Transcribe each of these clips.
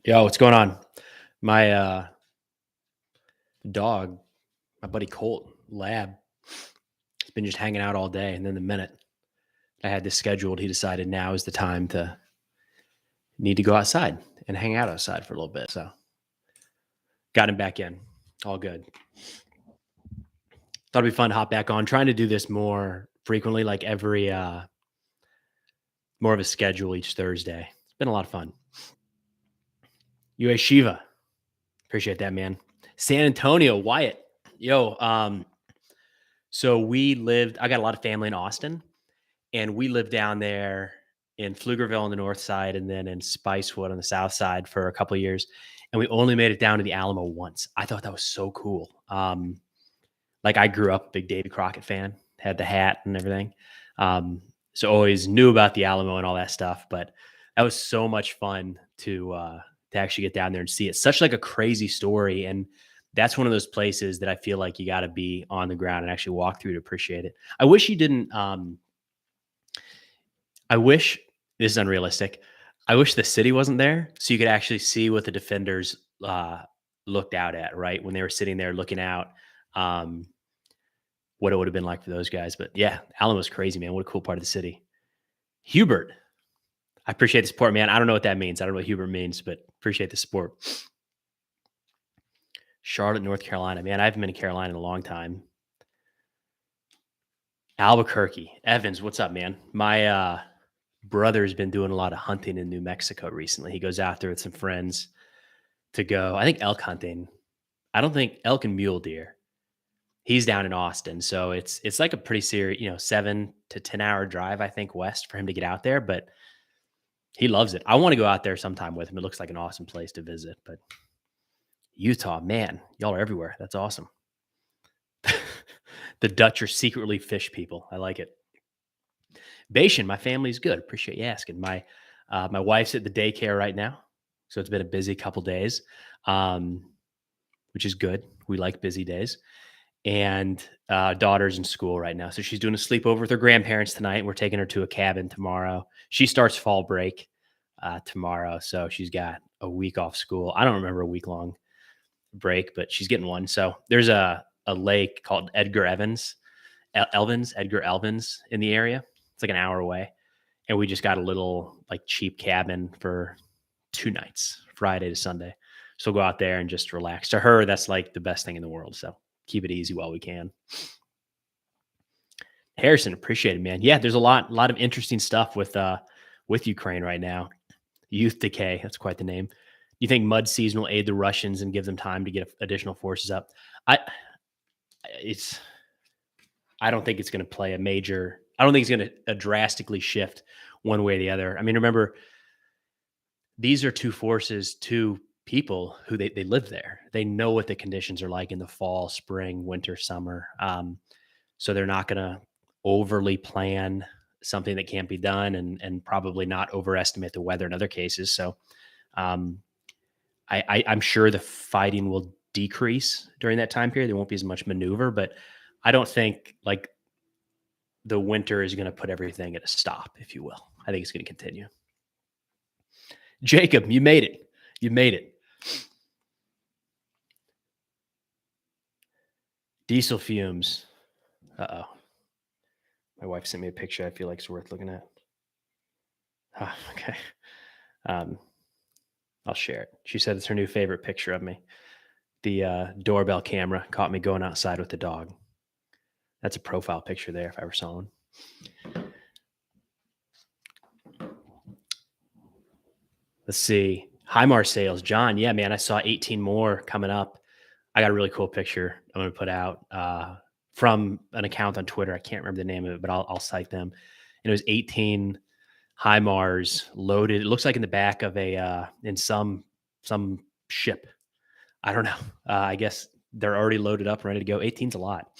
Yo, what's going on? My dog, my buddy Colt, Lab, has been just hanging out all day. And then the minute I had this scheduled, he decided now is the time to need to go outside and hang out outside for a little bit. So got him back in. All good. Thought it'd be fun to hop back on. Trying to do this more frequently, like every more of a schedule each Thursday. It's been a lot of fun. UA Shiva. Appreciate that, man. San Antonio, Wyatt. Yo, so I got a lot of family in Austin, and we lived down there in Pflugerville on the north side and then in Spicewood on the south side for a couple of years. And we only made it down to the Alamo once. I thought that was so cool. Like I grew up a big Davy Crockett fan, had the hat and everything. So always knew about the Alamo and all that stuff, but that was so much fun to actually get down there and see it. Such like a crazy story. And that's one of those places that I feel like you got to be on the ground and actually walk through to appreciate it. I wish you didn't, I wish this is unrealistic. I wish the city wasn't there so you could actually see what the defenders looked out at, right? When they were sitting there looking out, what it would have been like for those guys. But yeah, Alamo's crazy, man. What a cool part of the city. Hubert, I appreciate the support, man. I don't know what that means. I don't know what Hubert means, but appreciate the support. Charlotte, North Carolina. Man, I haven't been to Carolina in a long time. Albuquerque. Evans, what's up, man? My brother's been doing a lot of hunting in New Mexico recently. He goes out there with some friends to go, I think elk hunting. I don't think elk and mule deer. He's down in Austin. So it's like a pretty serious, 7 to 10 hour drive, I think, west for him to get out there, but he loves it. I want to go out there sometime with him. It looks like an awesome place to visit, but Utah, man, y'all are everywhere. That's awesome. The Dutch are secretly fish people. I like it. Bashan, my family's good. Appreciate you asking. My wife's at the daycare right now, so it's been a busy couple days, which is good. We like busy days. And daughter's in school right now, so she's doing a sleepover with her grandparents tonight. We're taking her to a cabin tomorrow. She starts fall break tomorrow, so she's got a week off school. I don't remember a week long break, but she's getting one. So there's a lake called Edgar Evans in the area. It's like an hour away. And we just got a little like cheap cabin for 2 nights, Friday to Sunday. So we'll go out there and just relax. To her, that's like the best thing in the world. So keep it easy while we can. Harrison, appreciate it, man. Yeah, there's a lot of interesting stuff with Ukraine right now. Youth decay, that's quite the name. You think Mud season will aid the Russians and give them time to get additional forces up? I don't think it's going to play a major. I don't think it's going to drastically shift one way or the other. I mean, remember, these are two forces, two people who they live there. They know what the conditions are like in the fall, spring, winter, summer. So they're not going to overly plan something that can't be done and probably not overestimate the weather in other cases. So I'm sure the fighting will decrease during that time period. There won't be as much maneuver, but I don't think like the winter is going to put everything at a stop, if you will. I think it's going to continue. Jacob, you made it. You made it. Diesel fumes. Uh-oh. My wife sent me a picture I feel like it's worth looking at. Oh, okay. I'll share it. She said it's her new favorite picture of me. The doorbell camera caught me going outside with the dog. That's a profile picture there if I ever saw one. Let's see. HIMARS sales. John, yeah, man, I saw 18 more coming up. I got a really cool picture I'm going to put out from an account on Twitter. I can't remember the name of it, but I'll cite them. And it was 18 HIMARS loaded. It looks like in the back of in some ship. I don't know. I guess they're already loaded up, ready to go. 18's a lot.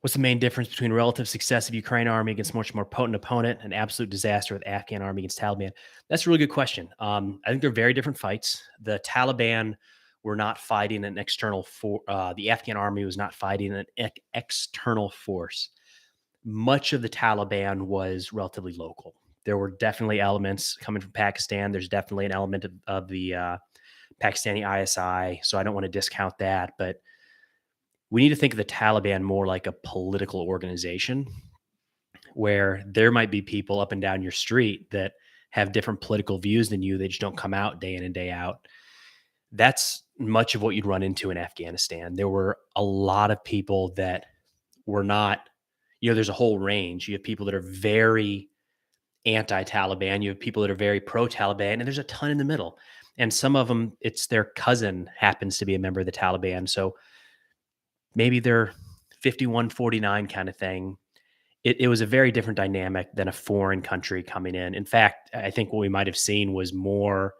What's the main difference between relative success of Ukraine army against much more potent opponent and absolute disaster with Afghan army against Taliban? That's a really good question. I think they're very different fights. The Taliban were not fighting an external the Afghan army was not fighting an external force. Much of the Taliban was relatively local. There were definitely elements coming from Pakistan. There's definitely an element of the Pakistani ISI. So I don't want to discount that, but we need to think of the Taliban more like a political organization where there might be people up and down your street that have different political views than you. They just don't come out day in and day out. That's much of what you'd run into in Afghanistan. There were a lot of people that were not, there's a whole range. You have people that are very anti-Taliban. You have people that are very pro-Taliban, and there's a ton in the middle. And some of them, it's their cousin happens to be a member of the Taliban. So maybe they're 51-49 kind of thing. It was a very different dynamic than a foreign country coming in. In fact, I think what we might have seen was more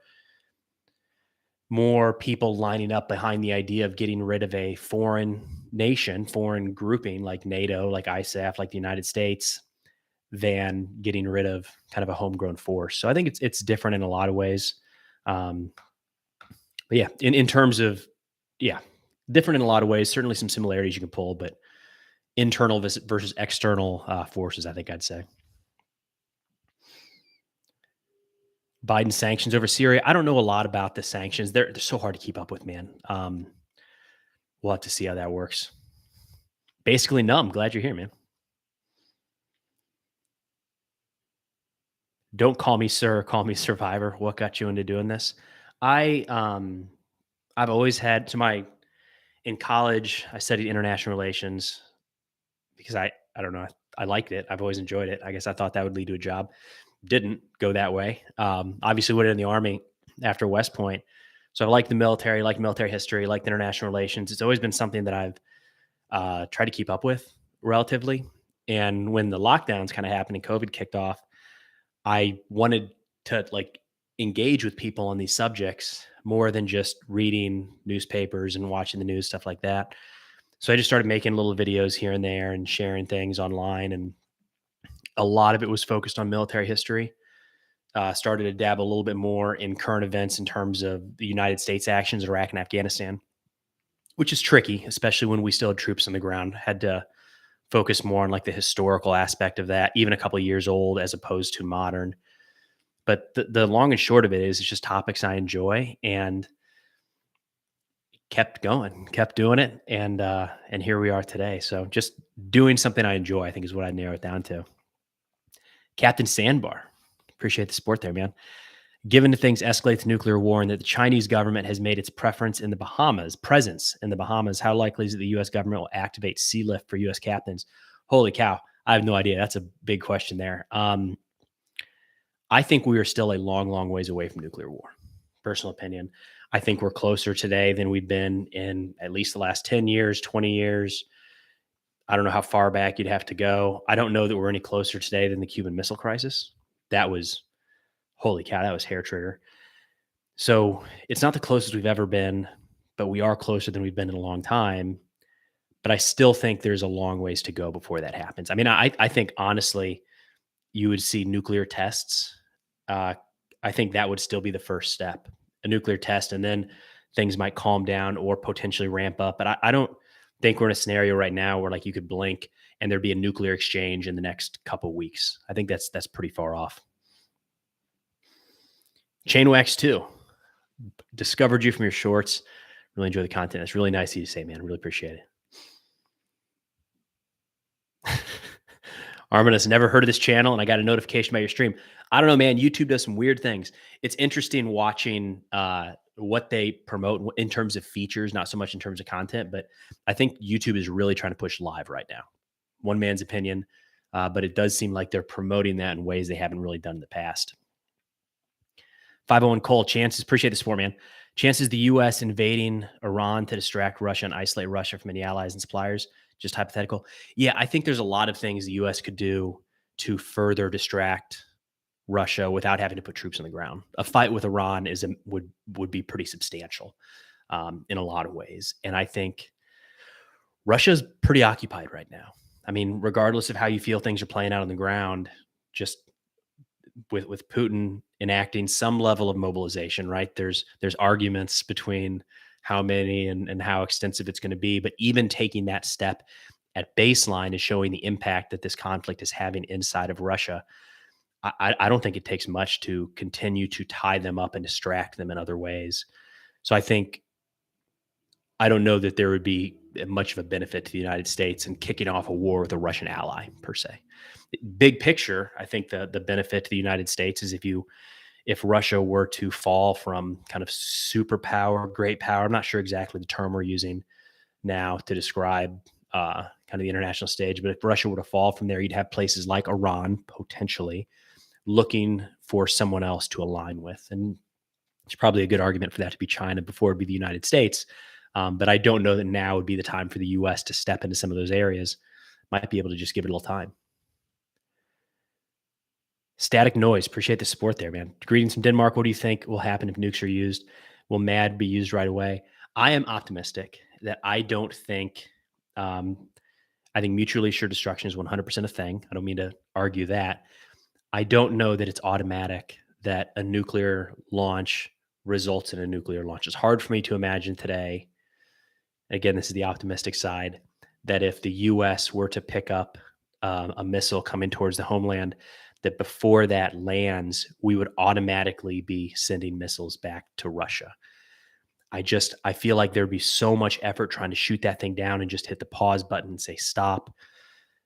people lining up behind the idea of getting rid of a foreign nation, foreign grouping like Nato, like ISAF, like the United States, than getting rid of kind of a homegrown force. So I think it's different in a lot of ways. But yeah, in terms of, different in a lot of ways. Certainly some similarities you can pull, but internal versus external forces, I think I'd say. Biden sanctions over Syria. I don't know a lot about the sanctions. They're so hard to keep up with, man. We'll have to see how that works. Basically, numb. Glad you're here, man. Don't call me sir, call me survivor. What got you into doing this? I I've always had in college, I studied international relations because I don't know, I liked it. I've always enjoyed it. I guess I thought that would lead to a job. Didn't go that way. Obviously went in the army after West Point. So I like the military, like military history, like international relations. It's always been something that I've tried to keep up with relatively. And when the lockdowns kind of happened and COVID kicked off, I wanted to engage with people on these subjects more than just reading newspapers and watching the news, stuff like that. So I just started making little videos here and there and sharing things online. And a lot of it was focused on military history. Started to dabble a little bit more in current events in terms of the United States actions in Iraq and Afghanistan, which is tricky, especially when we still had troops on the ground. Had to focus more on the historical aspect of that, even a couple of years old as opposed to modern. But the long and short of it is it's just topics I enjoy, and kept going, kept doing it. And here we are today. So just doing something I enjoy, I think, is what I narrow it down to. Captain Sandbar, appreciate the support there, man. Given that things escalate to nuclear war and that the Chinese government has made its presence in the Bahamas, how likely is it the U.S. government will activate sea lift for U.S. captains? Holy cow. I have no idea. That's a big question there. I think we are still a long, long ways away from nuclear war. Personal opinion. I think we're closer today than we've been in at least the last 10 years, 20 years. I don't know how far back you'd have to go. I don't know that we're any closer today than the Cuban Missile Crisis. That was, holy cow, that was hair trigger. So it's not the closest we've ever been, but we are closer than we've been in a long time. But I still think there's a long ways to go before that happens. I mean, I think honestly, you would see nuclear tests. I think that would still be the first step, a nuclear test, and then things might calm down or potentially ramp up. But I don't think we're in a scenario right now where you could blink and there'd be a nuclear exchange in the next couple of weeks. I think that's pretty far off. Chain Wax 2. Discovered you from your shorts. Really enjoy the content. It's really nice of you to say, man. Really appreciate it. Arminus, never heard of this channel, and I got a notification about your stream. I don't know, man. YouTube does some weird things. It's interesting watching what they promote in terms of features, not so much in terms of content, but I think YouTube is really trying to push live right now. One man's opinion, but it does seem like they're promoting that in ways they haven't really done in the past. 501 Cole, chances, appreciate the support, man. Chances the U.S. invading Iran to distract Russia and isolate Russia from any allies and suppliers, just hypothetical. Yeah, I think there's a lot of things the U.S. could do to further distract Russia without having to put troops on the ground. A fight with Iran would be pretty substantial in a lot of ways. And I think Russia's pretty occupied right now. I mean, regardless of how you feel things are playing out on the ground, just with Putin enacting some level of mobilization, right? There's arguments between how many and how extensive it's going to be, but even taking that step at baseline is showing the impact that this conflict is having inside of Russia. I don't think it takes much to continue to tie them up and distract them in other ways. So I don't know that there would be much of a benefit to the United States in kicking off a war with a Russian ally per se. Big picture, I think the benefit to the United States is if Russia were to fall from kind of superpower, great power. I'm not sure exactly the term we're using now to describe kind of the international stage, but if Russia were to fall from there, you'd have places like Iran potentially looking for someone else to align with, and there's probably a good argument for that to be China before it'd be the United States. But I don't know that now would be the time for the U.S. to step into some of those areas. Might be able to just give it a little time. Static noise. Appreciate the support there, man. Greetings from Denmark. What do you think will happen if nukes are used? Will MAD be used right away? I am optimistic that I don't think. I think mutually assured destruction is 100% a thing. I don't mean to argue that. I don't know that it's automatic that a nuclear launch results in a nuclear launch. It's hard for me to imagine today. Again, this is the optimistic side, that if the U.S. were to pick up a missile coming towards the homeland, that before that lands, we would automatically be sending missiles back to Russia. I feel like there'd be so much effort trying to shoot that thing down and just hit the pause button and say stop.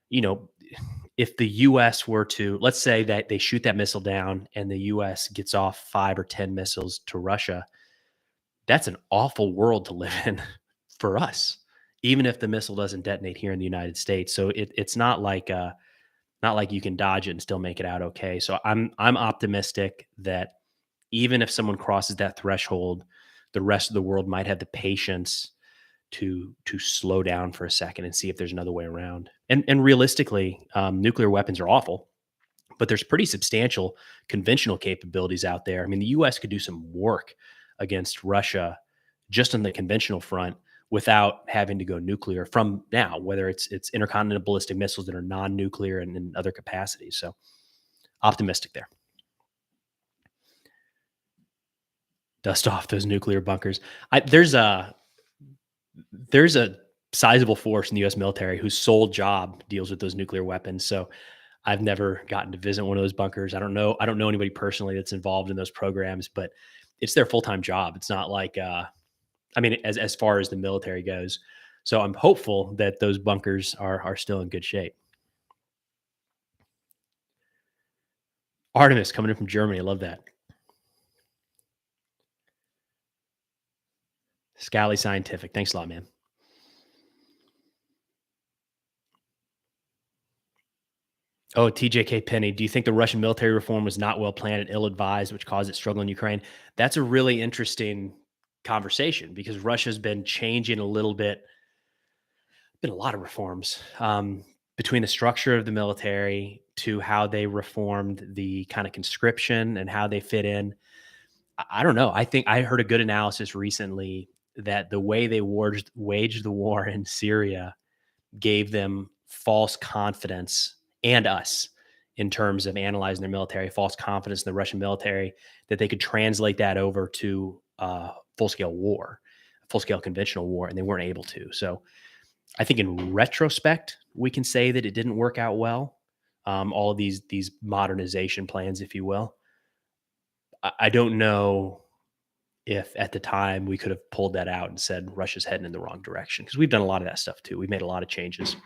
You know, if the U.S. were to, let's say that they shoot that missile down and the U.S. gets off 5 or 10 missiles to Russia, that's an awful world to live in for us, even if the missile doesn't detonate here in the United States. So it's not like you can dodge it and still make it out okay. So I'm optimistic that even if someone crosses that threshold, the rest of the world might have the patience to slow down for a second and see if there's another way around. And realistically, nuclear weapons are awful, but there's pretty substantial conventional capabilities out there. I mean, the U.S. could do some work against Russia just on the conventional front without having to go nuclear from now, whether it's intercontinental ballistic missiles that are non-nuclear and in other capacities. So optimistic there. Dust off those nuclear bunkers. There's a sizable force in the U.S. military whose sole job deals with those nuclear weapons. So I've never gotten to visit one of those bunkers. I don't know anybody personally that's involved in those programs, but it's their full-time job. It's not like, as far as the military goes. So I'm hopeful that those bunkers are still in good shape. Artemis coming in from Germany. I love that. Scally Scientific. Thanks a lot, man. Oh, TJK Penny, do you think the Russian military reform was not well planned and ill advised, which caused its struggle in Ukraine? That's a really interesting conversation because Russia's been changing a little bit. Been a lot of reforms between the structure of the military to how they reformed the kind of conscription and how they fit in. I don't know. I think I heard a good analysis recently that the way they waged the war in Syria gave them false confidence, and us, in terms of analyzing their military, false confidence in the Russian military, that they could translate that over to full scale war, full scale conventional war, and they weren't able to. So I think in retrospect, we can say that it didn't work out well. All of these modernization plans, if you will. I don't know if at the time we could have pulled that out and said Russia's heading in the wrong direction, because we've done a lot of that stuff too. We've made a lot of changes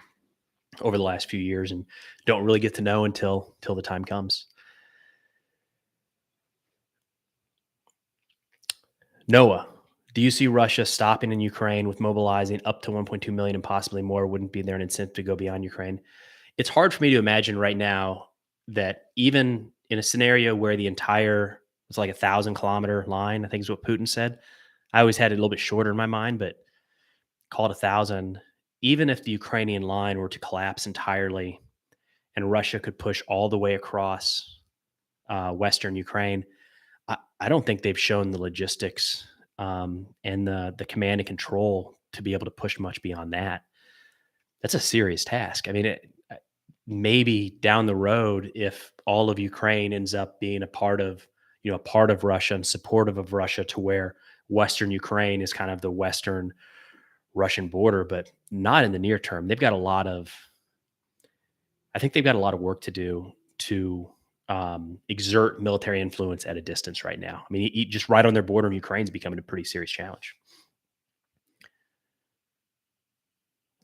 over the last few years and don't really get to know until the time comes. Noah, do you see Russia stopping in Ukraine with mobilizing up to 1.2 million and possibly more? Wouldn't be there an incentive to go beyond Ukraine? It's hard for me to imagine right now that even in a scenario where the entire, it's like 1,000-kilometer line, I think is what Putin said. I always had it a little bit shorter in my mind, but call it 1,000. Even if the Ukrainian line were to collapse entirely and Russia could push all the way across Western Ukraine, I don't think they've shown the logistics and the command and control to be able to push much beyond that. That's a serious task. I mean, maybe down the road, if all of Ukraine ends up being a part of Russia and supportive of Russia, to where Western Ukraine is kind of the Western Russian border, but not in the near term. I think they've got a lot of work to do to exert military influence at a distance right now. I mean, just right on their border in Ukraine is becoming a pretty serious challenge.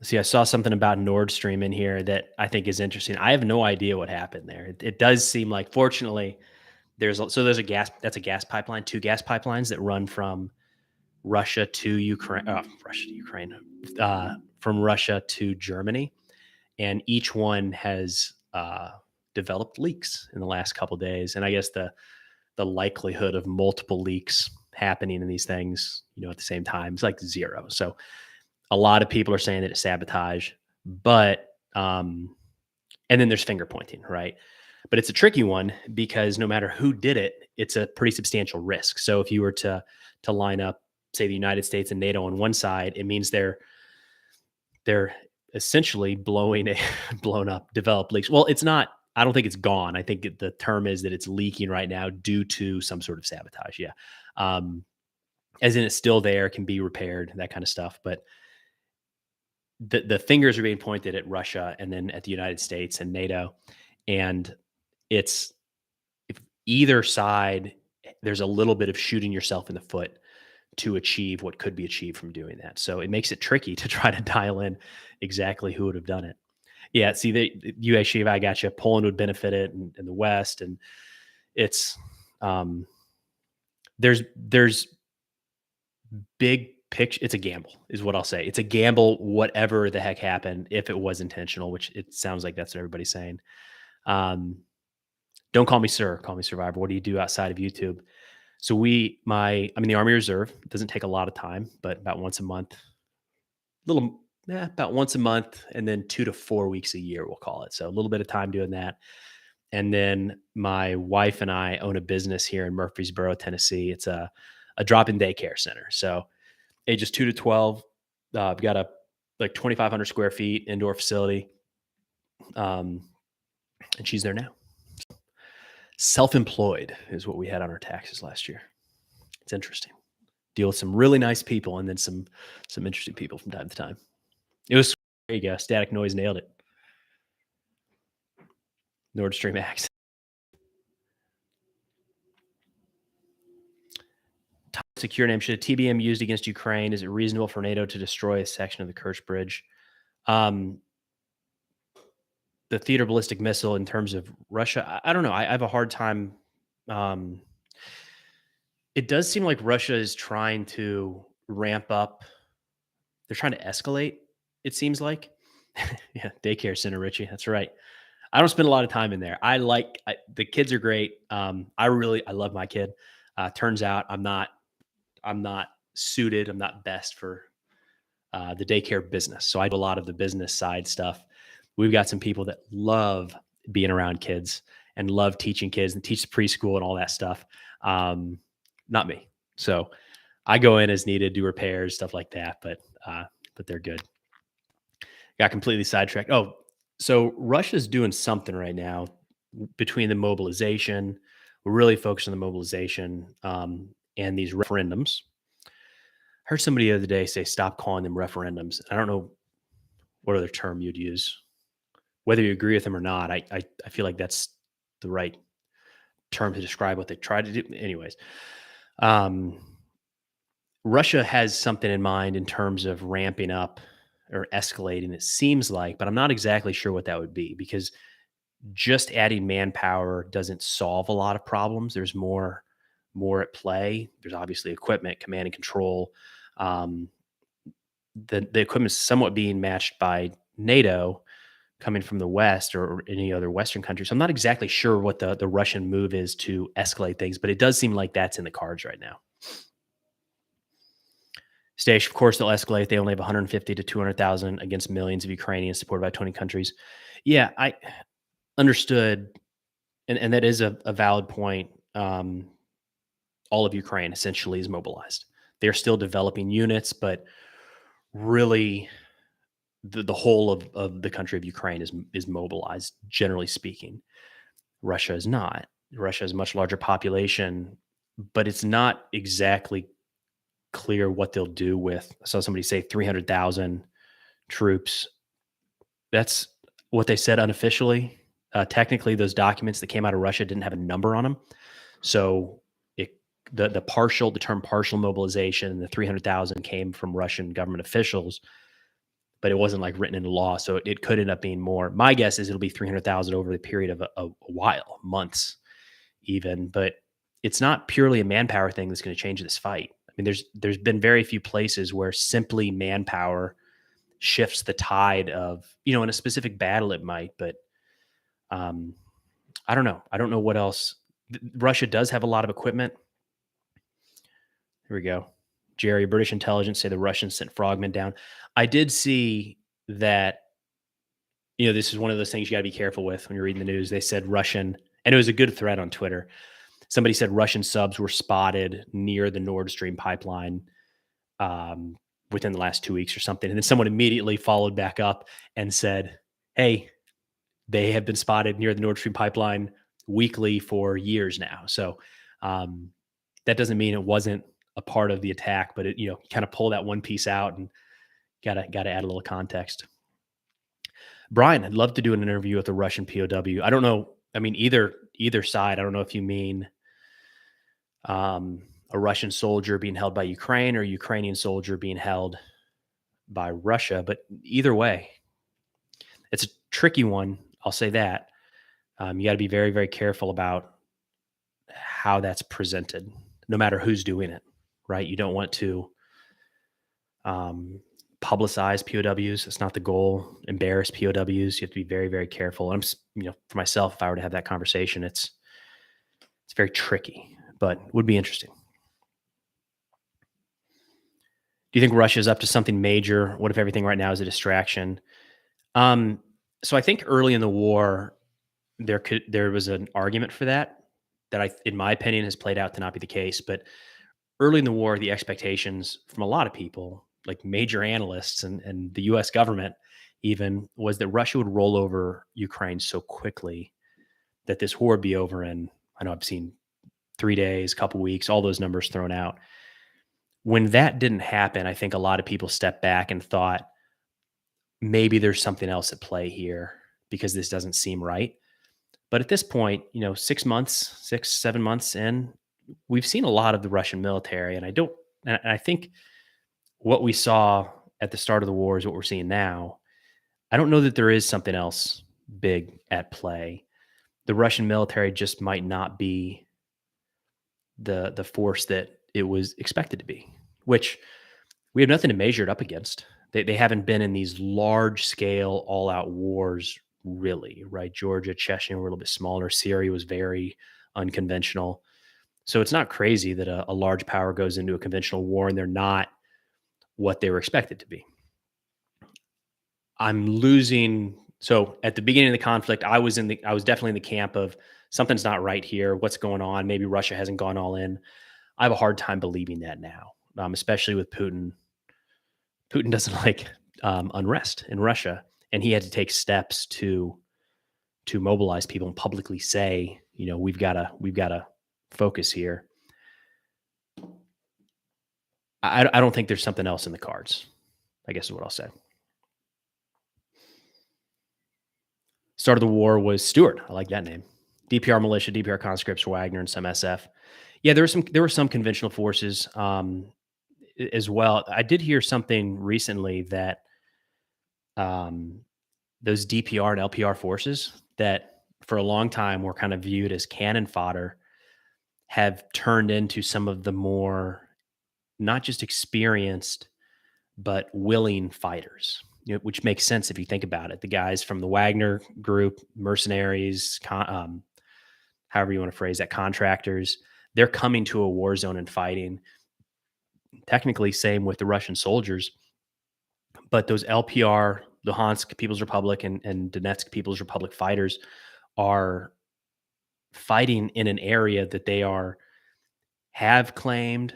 See, I saw something about Nordstream in here that I think is interesting. I have no idea what happened there. It does seem like, fortunately, there's a gas pipeline, two gas pipelines that run from Russia to Ukraine, from Russia to Germany, and each one has developed leaks in the last couple days. And I guess the likelihood of multiple leaks happening in these things, at the same time, is like zero. So a lot of people are saying that it's sabotage, but and then there's finger pointing, right? But it's a tricky one because no matter who did it, it's a pretty substantial risk. So if you were to line up, say, the United States and NATO on one side, it means they're essentially blowing a blown up developed leaks. Well, it's not. I don't think it's gone. I think the term is that it's leaking right now due to some sort of sabotage. Yeah, as in it's still there, can be repaired, that kind of stuff. But the fingers are being pointed at Russia and then at the United States and NATO, and it's if either side, there's a little bit of shooting yourself in the foot to achieve what could be achieved from doing that. So it makes it tricky to try to dial in exactly who would have done it. Yeah, see, you actually, I got you. Poland would benefit it in the West, and it's there's big picture. It's a gamble, is what I'll say. It's a gamble, whatever the heck happened, if it was intentional, which it sounds like that's what everybody's saying. Don't call me sir, call me survivor. What do you do outside of YouTube? So I'm in the Army Reserve. It doesn't take a lot of time, but about once a month, about once a month, and then 2 to 4 weeks a year, we'll call it. So a little bit of time doing that. And then my wife and I own a business here in Murfreesboro, Tennessee. It's a drop-in daycare center. So ages 2 to 12, I've got a 2,500 square feet indoor facility. And she's there now. Self-employed is what we had on our taxes last year. It's interesting. Deal with some really nice people and then some interesting people from time to time. It was, there you go. Static noise nailed it. Nordstream accent. Top secure name. Should a TBM used against Ukraine? Is it reasonable for NATO to destroy a section of the Kerch Bridge? The theater ballistic missile in terms of Russia, I don't know. I have a hard time. It does seem like Russia is trying to ramp up. They're trying to escalate, it seems like. Yeah, daycare center, Richie. That's right. I don't spend a lot of time in there. The kids are great. I love my kid. Turns out I'm not suited. I'm not best for the daycare business. So I do a lot of the business side stuff. We've got some people that love being around kids and love teaching kids and teach preschool and all that stuff. Not me. So I go in as needed, do repairs, stuff like that, but they're good. Got completely sidetracked. Oh, so Russia's doing something right now between the mobilization. We're really focused on the mobilization and these referendums. I heard somebody the other day say, stop calling them referendums. I don't know what other term you'd use. Whether you agree with them or not, I feel like that's the right term to describe what they try to do. Anyways, Russia has something in mind in terms of ramping up or escalating, it seems like, but I'm not exactly sure what that would be, because just adding manpower doesn't solve a lot of problems. There's more at play. There's obviously equipment, command and control. The equipment is somewhat being matched by NATO coming from the West or any other Western country. So I'm not exactly sure what the Russian move is to escalate things, but it does seem like that's in the cards right now. Stash, of course, they'll escalate. They only have 150 to 200,000 against millions of Ukrainians supported by 20 countries. Yeah, I understood. And that is a valid point. All of Ukraine essentially is mobilized. They're still developing units, but really the whole of the country of Ukraine is mobilized, generally speaking. Russia is not. Russia has a much larger population, but it's not exactly clear what they'll do with, I saw somebody say 300,000 troops. That's what they said unofficially. Technically, those documents that came out of Russia didn't have a number on them. So it, the term partial mobilization, the 300,000 came from Russian government officials, but it wasn't like written into law. So it could end up being more. My guess is it'll be 300,000 over the period of a while, months even. But it's not purely a manpower thing that's going to change this fight. I mean, there's been very few places where simply manpower shifts the tide of, in a specific battle it might, but um, I don't know. I don't know what else. Russia does have a lot of equipment. Here we go. Jerry, British intelligence say the Russians sent frogmen down. I did see that, this is one of those things you got to be careful with when you're reading the news. They said Russian, and it was a good thread on Twitter. Somebody said Russian subs were spotted near the Nordstream pipeline within the last 2 weeks or something. And then someone immediately followed back up and said, hey, they have been spotted near the Nord Stream pipeline weekly for years now. So that doesn't mean it wasn't a part of the attack, but it, kind of pull that one piece out and gotta add a little context. Brian, I'd love to do an interview with a Russian POW. I don't know. I mean, either side. I don't know if you mean a Russian soldier being held by Ukraine or a Ukrainian soldier being held by Russia, but either way, it's a tricky one. I'll say that. You got to be very, very careful about how that's presented, no matter who's doing it, right? You don't want to publicize POWs. It's not the goal. Embarrass POWs. You have to be very, very careful. And I'm, for myself, if I were to have that conversation, it's very tricky, but would be interesting. Do you think Russia's up to something major? What if everything right now is a distraction? So I think early in the war, there was an argument for that in my opinion, has played out to not be the case. But early in the war, the expectations from a lot of people, like major analysts and the U.S. government even, was that Russia would roll over Ukraine so quickly that this war would be over in, I know I've seen 3 days, couple weeks, all those numbers thrown out. When that didn't happen, I think a lot of people stepped back and thought, maybe there's something else at play here because this doesn't seem right. But at this point, 6 months, 6-7 months in, we've seen a lot of the Russian military. And I think what we saw at the start of the war is what we're seeing now. I don't know that there is something else big at play. The Russian military just might not be the force that it was expected to be, which we have nothing to measure it up against. They haven't been in these large scale all out wars really, right? Georgia, Chechnya were a little bit smaller. Syria was very unconventional. So it's not crazy that a large power goes into a conventional war and they're not what they were expected to be. I'm losing. So at the beginning of the conflict, I was definitely in the camp of something's not right here. What's going on? Maybe Russia hasn't gone all in. I have a hard time believing that now, especially with Putin. Putin doesn't like unrest in Russia, and he had to take steps to mobilize people and publicly say, we've got to focus here. I don't think there's something else in the cards, I guess is what I'll say. Start of the war was Stewart. I like that name. DPR militia, DPR conscripts, Wagner, and some SF. Yeah, there were some conventional forces as well. I did hear something recently that those DPR and LPR forces that for a long time were kind of viewed as cannon fodder have turned into some of the more not just experienced, but willing fighters, which makes sense if you think about it. The guys from the Wagner group, mercenaries, however you want to phrase that, contractors, they're coming to a war zone and fighting. Technically, same with the Russian soldiers. But those LPR, Luhansk People's Republic, and Donetsk People's Republic fighters are fighting in an area that they have claimed,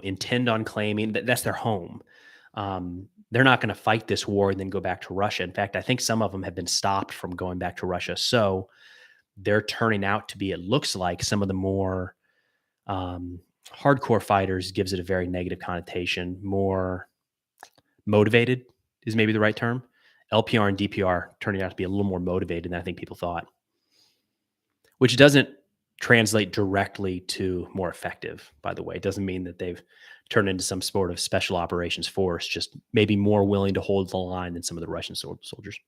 intend on claiming. That's their home. They're not going to fight this war and then go back to Russia. In fact, I think some of them have been stopped from going back to Russia. So they're turning out to be, it looks like, some of the more hardcore fighters, gives it a very negative connotation. More motivated is maybe the right term. LPR and DPR turning out to be a little more motivated than I think people thought, which doesn't translate directly to more effective, by the way. It doesn't mean that they've turned into some sort of special operations force, just maybe more willing to hold the line than some of the Russian soldiers.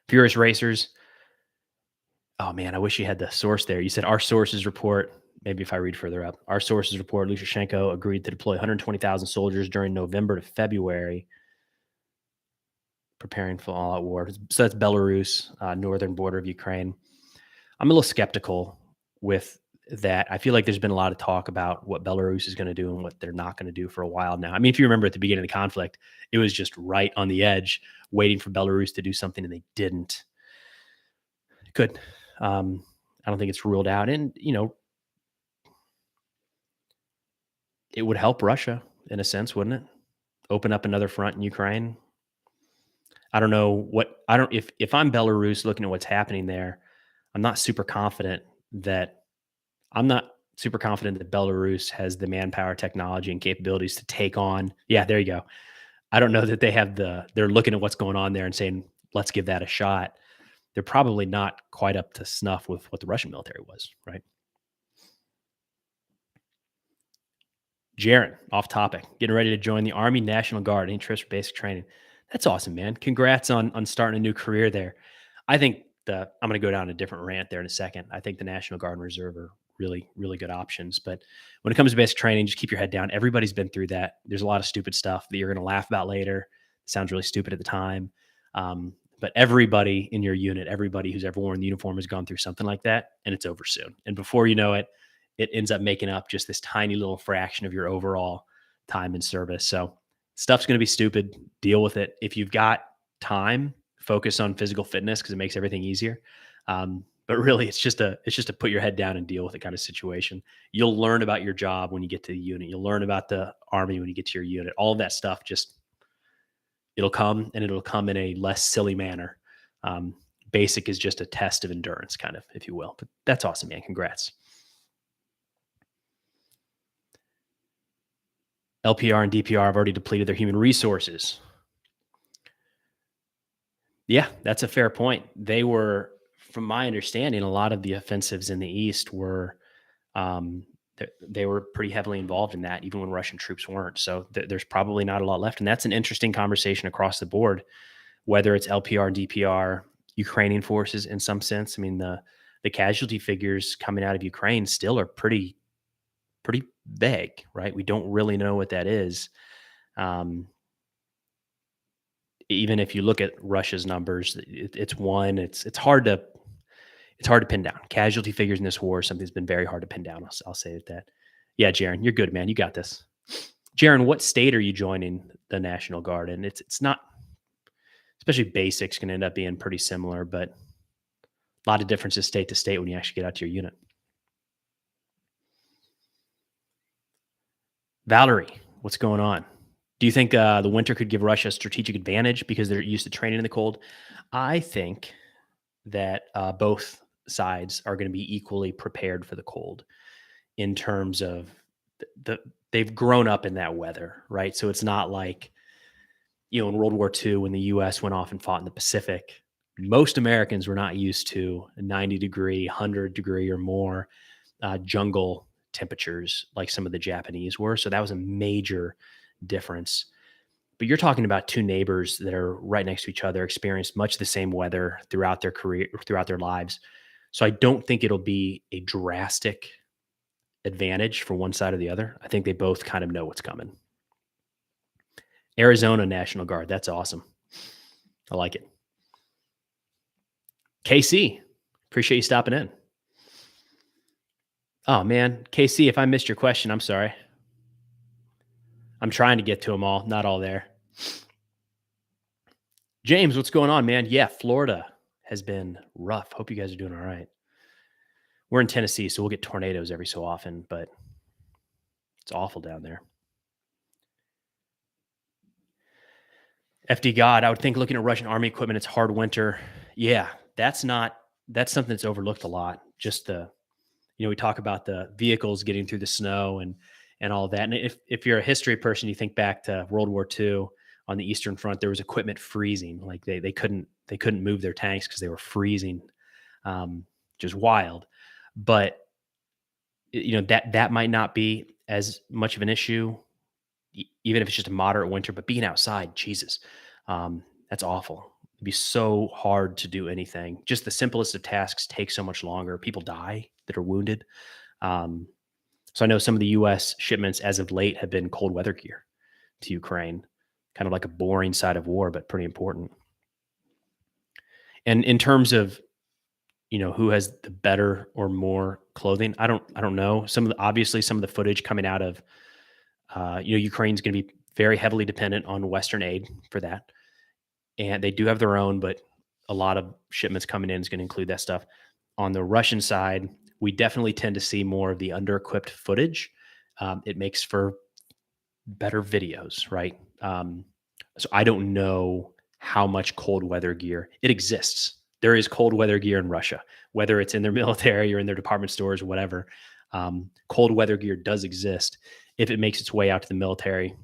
Furious Racers. Oh man, I wish you had the source there. You said our sources report, maybe if I read further up, our sources report Lukashenko agreed to deploy 120,000 soldiers during November to February, preparing for all-out war. So that's Belarus, northern border of Ukraine. I'm a little skeptical with that. I feel like there's been a lot of talk about what Belarus is going to do and what they're not going to do for a while now. I mean, if you remember at the beginning of the conflict, it was just right on the edge, waiting for Belarus to do something, and they didn't. Good. I don't think it's ruled out. And, it would help Russia in a sense, wouldn't it? Open up another front in Ukraine. I don't know if I'm Belarus looking at what's happening there, I'm not super confident that Belarus has the manpower, technology, and capabilities to take on. Yeah, there you go. I don't know that they have they're looking at what's going on there and saying, let's give that a shot. They're probably not quite up to snuff with what the Russian military was, right? Jaron, off topic, getting ready to join the Army National Guard, interest for basic training. That's awesome, man. Congrats on starting a new career there. I think I'm going to go down a different rant there in a second. I think the National Guard and Reserve are really, really good options. But when it comes to basic training, just keep your head down. Everybody's been through that. There's a lot of stupid stuff that you're going to laugh about later. It sounds really stupid at the time. But everybody in your unit, everybody who's ever worn the uniform has gone through something like that, and it's over soon. And before you know it, it ends up making up just this tiny little fraction of your overall time in service. So stuff's going to be stupid. Deal with it. If you've got time, focus on physical fitness because it makes everything easier. But really, it's just a put your head down and deal with it kind of situation. You'll learn about your job when you get to the unit. You'll learn about the Army when you get to your unit. All of that stuff it'll come, and it'll come in a less silly manner. Basic is just a test of endurance, kind of, if you will. But that's awesome, man. Congrats. LPR and DPR have already depleted their human resources. Yeah, that's a fair point. They were, from my understanding, a lot of the offensives in the East were, they were pretty heavily involved in that, even when Russian troops weren't. So there's probably not a lot left. And that's an interesting conversation across the board, whether it's LPR, DPR, Ukrainian forces in some sense. I mean, the casualty figures coming out of Ukraine still are pretty vague, right? We don't really know what that is. Even if you look at Russia's numbers, it's hard to pin down. Casualty figures in this war, something's been very hard to pin down. I'll say it that. Yeah, Jaron, you're good, man. You got this. Jaron, what state are you joining the National Guard in? It's not, especially basics can end up being pretty similar, but a lot of differences state to state when you actually get out to your unit. Valerie, what's going on? Do you think the winter could give Russia a strategic advantage because they're used to training in the cold? I think that both sides are going to be equally prepared for the cold in terms of they've grown up in that weather, right? So it's not like, in World War II, when the U.S. went off and fought in the Pacific, most Americans were not used to a 90-degree, 100-degree or more jungle temperatures like some of the Japanese were. So that was a major difference. But you're talking about two neighbors that are right next to each other, experienced much the same weather throughout their career, throughout their lives. So I don't think it'll be a drastic advantage for one side or the other. I think they both kind of know what's coming. Arizona National Guard. That's awesome. I like it. KC, appreciate you stopping in. Oh, man. KC, if I missed your question, I'm sorry. I'm trying to get to them all. Not all there. James, what's going on, man? Yeah, Florida has been rough. Hope you guys are doing all right. We're in Tennessee, so we'll get tornadoes every so often, but it's awful down there. FD God, I would think looking at Russian army equipment, it's hard winter. Yeah, that's something that's overlooked a lot. Just we talk about the vehicles getting through the snow and all of that. And if you're a history person, you think back to World War II on the Eastern Front, there was equipment freezing. Like they couldn't move their tanks because they were freezing, just wild. But that might not be as much of an issue, even if it's just a moderate winter. But being outside, Jesus, that's awful. It'd be so hard to do anything. Just the simplest of tasks take so much longer. People die that are wounded. Um, so I know some of the U.S. shipments as of late have been cold weather gear to Ukraine, kind of like a boring side of war, but pretty important. And in terms of who has the better or more clothing, I don't know. Obviously some of the footage coming out of Ukraine's going to be very heavily dependent on Western aid for that, and they do have their own, but a lot of shipments coming in is going to include that stuff. On the Russian side, we definitely tend to see more of the under-equipped footage. It makes for better videos, right? So I don't know how much cold weather gear it exists. There is cold weather gear in Russia, whether it's in their military or in their department stores or whatever. Cold weather gear does exist. If it makes its way out to the military,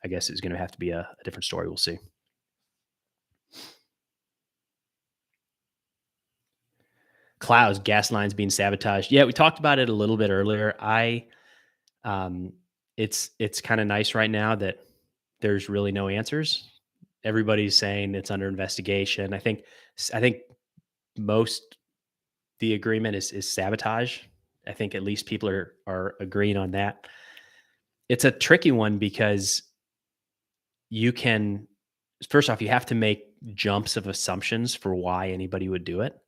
I guess it's going to have to be a different story. We'll see. Clouds, gas lines being sabotaged. Yeah, we talked about it a little bit earlier. Um, it's kind of nice right now that there's really no answers. Everybody's saying it's under investigation. I think most the agreement is sabotage. I think at least people are agreeing on that. It's a tricky one because you can first off, you have to make jumps of assumptions for why anybody would do it.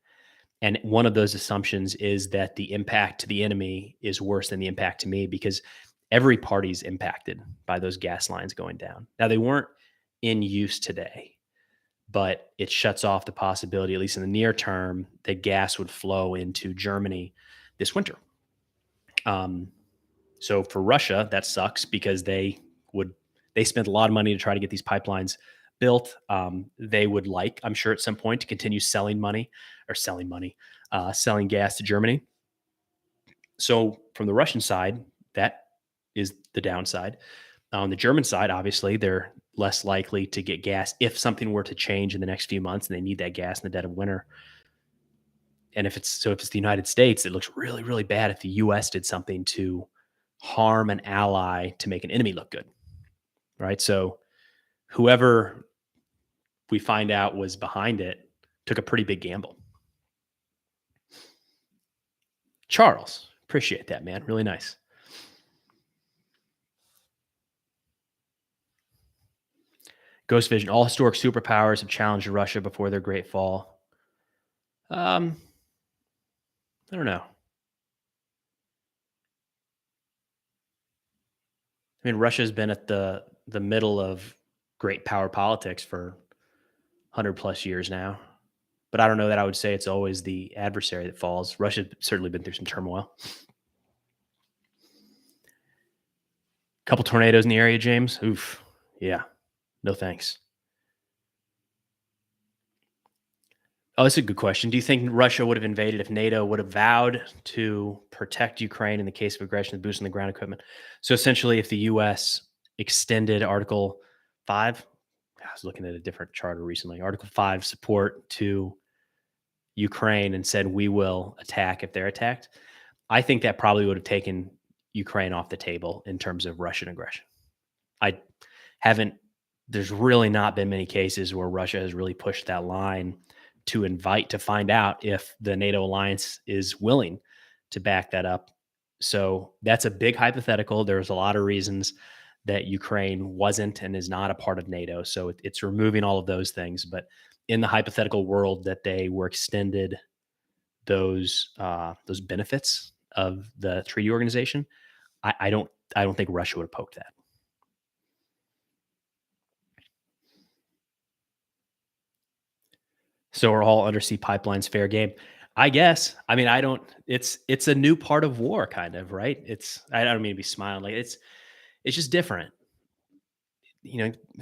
And one of those assumptions is that the impact to the enemy is worse than the impact to me because every party's impacted by those gas lines going down. Now, they weren't in use today, but it shuts off the possibility, at least in the near term, that gas would flow into Germany this winter. Um, so for Russia, that sucks because they spent a lot of money to try to get these pipelines built. They would like, I'm sure, at some point to continue selling gas to Germany. So from the Russian side, that is the downside. On the German side, obviously, they're less likely to get gas if something were to change in the next few months and they need that gas in the dead of winter. And if it's the United States, it looks really, really bad if the US did something to harm an ally to make an enemy look good. Right. So whoever we find out was behind it took a pretty big gamble. Charles, appreciate that, man. Really nice. Ghost Vision, all historic superpowers have challenged Russia before their great fall. I don't know. I mean, Russia's been at the middle of great power politics for 100 plus years now. But I don't know that I would say it's always the adversary that falls. Russia's certainly been through some turmoil. Couple tornadoes in the area, James. Oof. Yeah. No thanks. Oh, that's a good question. Do you think Russia would have invaded if NATO would have vowed to protect Ukraine in the case of aggression and boosting the ground equipment? So essentially, if the U.S. extended Article 5, I was looking at a different charter recently, Article 5 support to Ukraine and said, we will attack if they're attacked, I think that probably would have taken Ukraine off the table in terms of Russian aggression. I haven't, there's really not been many cases where Russia has really pushed that line to find out if the NATO alliance is willing to back that up. So that's a big hypothetical. There's a lot of reasons that Ukraine wasn't and is not a part of NATO. So it's removing all of those things. But in the hypothetical world that they were extended those benefits of the treaty organization, I don't think Russia would have poked that. So are all undersea pipelines fair game? I guess. I mean, I don't. It's a new part of war, kind of, right? I don't mean to be smiling. Like it's just different.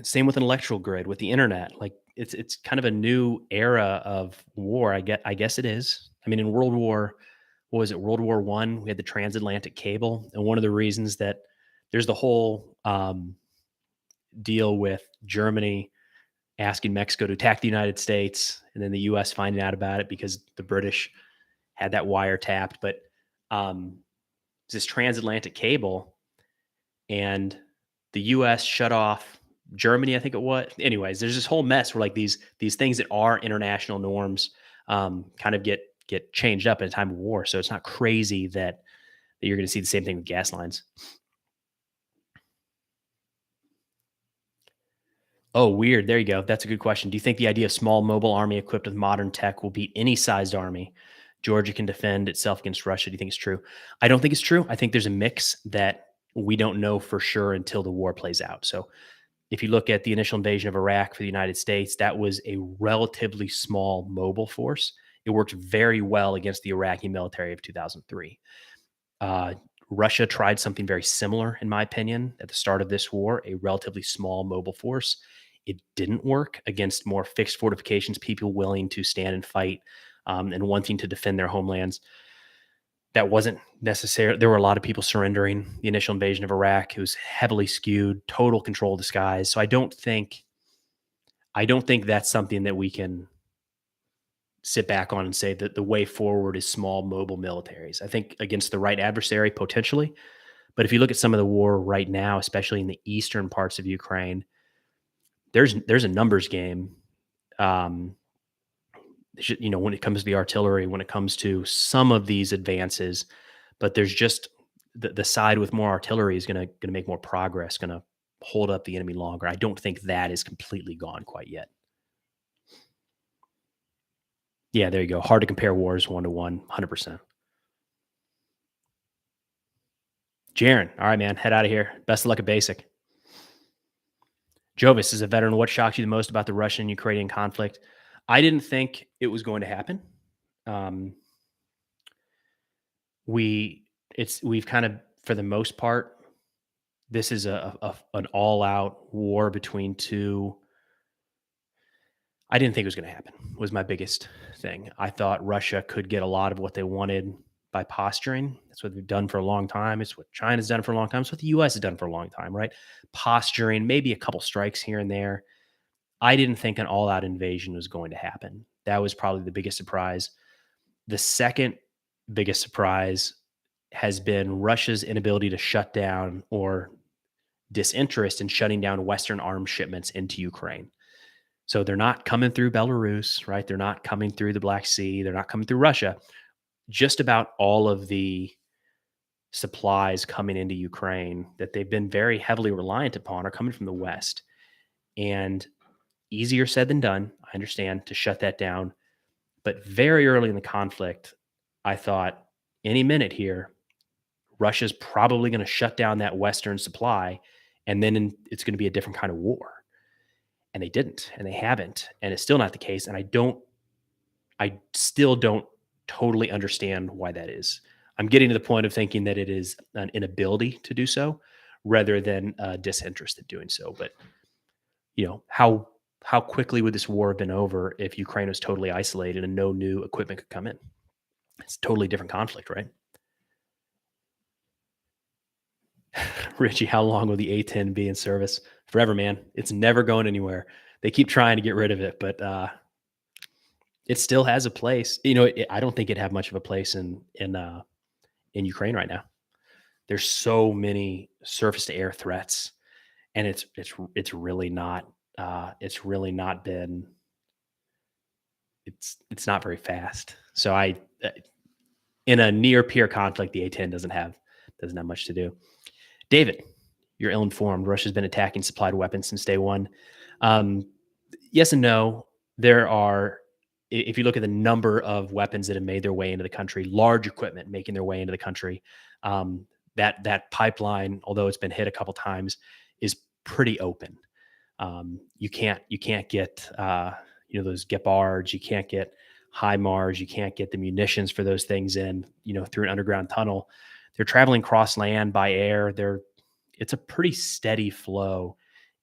Same with an electrical grid, with the internet. Like it's kind of a new era of war. I guess it is. I mean, in World War, what was it? World War One, we had the transatlantic cable, and one of the reasons that there's the whole deal with Germany asking Mexico to attack the United States, and then the U.S. finding out about it because the British had that wiretapped. But um, this transatlantic cable, and the U.S. shut off Germany, I think it was. Anyways, there's this whole mess where like these things that are international norms kind of get changed up in a time of war. So it's not crazy that you're going to see the same thing with gas lines. Oh, weird. There you go. That's a good question. Do you think the idea of small mobile army equipped with modern tech will beat any sized army? Georgia can defend itself against Russia. Do you think it's true? I don't think it's true. I think there's a mix that we don't know for sure until the war plays out. So if you look at the initial invasion of Iraq for the United States, that was a relatively small mobile force. It worked very well against the Iraqi military of 2003. Uh, Russia tried something very similar, in my opinion, at the start of this war, a relatively small mobile force. It didn't work against more fixed fortifications, people willing to stand and fight and wanting to defend their homelands. That wasn't necessary. There were a lot of people surrendering the initial invasion of Iraq. It was heavily skewed, total control of the skies. So I don't think that's something that we can sit back on and say that the way forward is small mobile militaries. I think against the right adversary, potentially. But if you look at some of the war right now, especially in the eastern parts of Ukraine, there's a numbers game. Um, when it comes to the artillery, when it comes to some of these advances, but there's just the side with more artillery is gonna make more progress, gonna hold up the enemy longer. I don't think that is completely gone quite yet. Yeah, there you go. Hard to compare wars one to one, 100%. Jaron, all right, man, head out of here. Best of luck at basic. Jovis is a veteran. What shocked you the most about the Russian Ukrainian conflict? I didn't think it was going to happen. Um, we've kind of, for the most part, this is an all out war between two. I didn't think it was going to happen. Was my biggest thing. I thought Russia could get a lot of what they wanted by posturing. That's what they've done for a long time. It's what China's done for a long time. It's what the U.S. has done for a long time, right? Posturing, maybe a couple strikes here and there. I didn't think an all out invasion was going to happen. That was probably the biggest surprise. The second biggest surprise has been Russia's inability to shut down or disinterest in shutting down Western arms shipments into Ukraine. So they're not coming through Belarus, right? They're not coming through the Black Sea. They're not coming through Russia. Just about all of the supplies coming into Ukraine that they've been very heavily reliant upon are coming from the West. And easier said than done, I understand, to shut that down. But very early in the conflict, I thought any minute here, Russia's probably going to shut down that Western supply, and then it's going to be a different kind of war. And they didn't, and they haven't, and it's still not the case. And I still don't totally understand why that is. I'm getting to the point of thinking that it is an inability to do so rather than disinterest in doing so. But how quickly would this war have been over if Ukraine was totally isolated and no new equipment could come in? It's a totally different conflict, right? Richie, how long will the A10 be in service? Forever, man. It's never going anywhere. They keep trying to get rid of it, but it still has a place. I don't think it'd have much of a place in Ukraine right now. There's so many surface to air threats, and it's really not. It's really not been. It's not very fast. So in a near peer conflict, the A10 doesn't have much to do. David, you're ill-informed. Russia's been attacking supplied weapons since day one. Yes and no. There are, if you look at the number of weapons that have made their way into the country, large equipment making their way into the country, that pipeline, although it's been hit a couple times, is pretty open. You can't get those Gepards, you can't get HIMARS, you can't get the munitions for those things in through an underground tunnel. They're traveling cross land by air. It's a pretty steady flow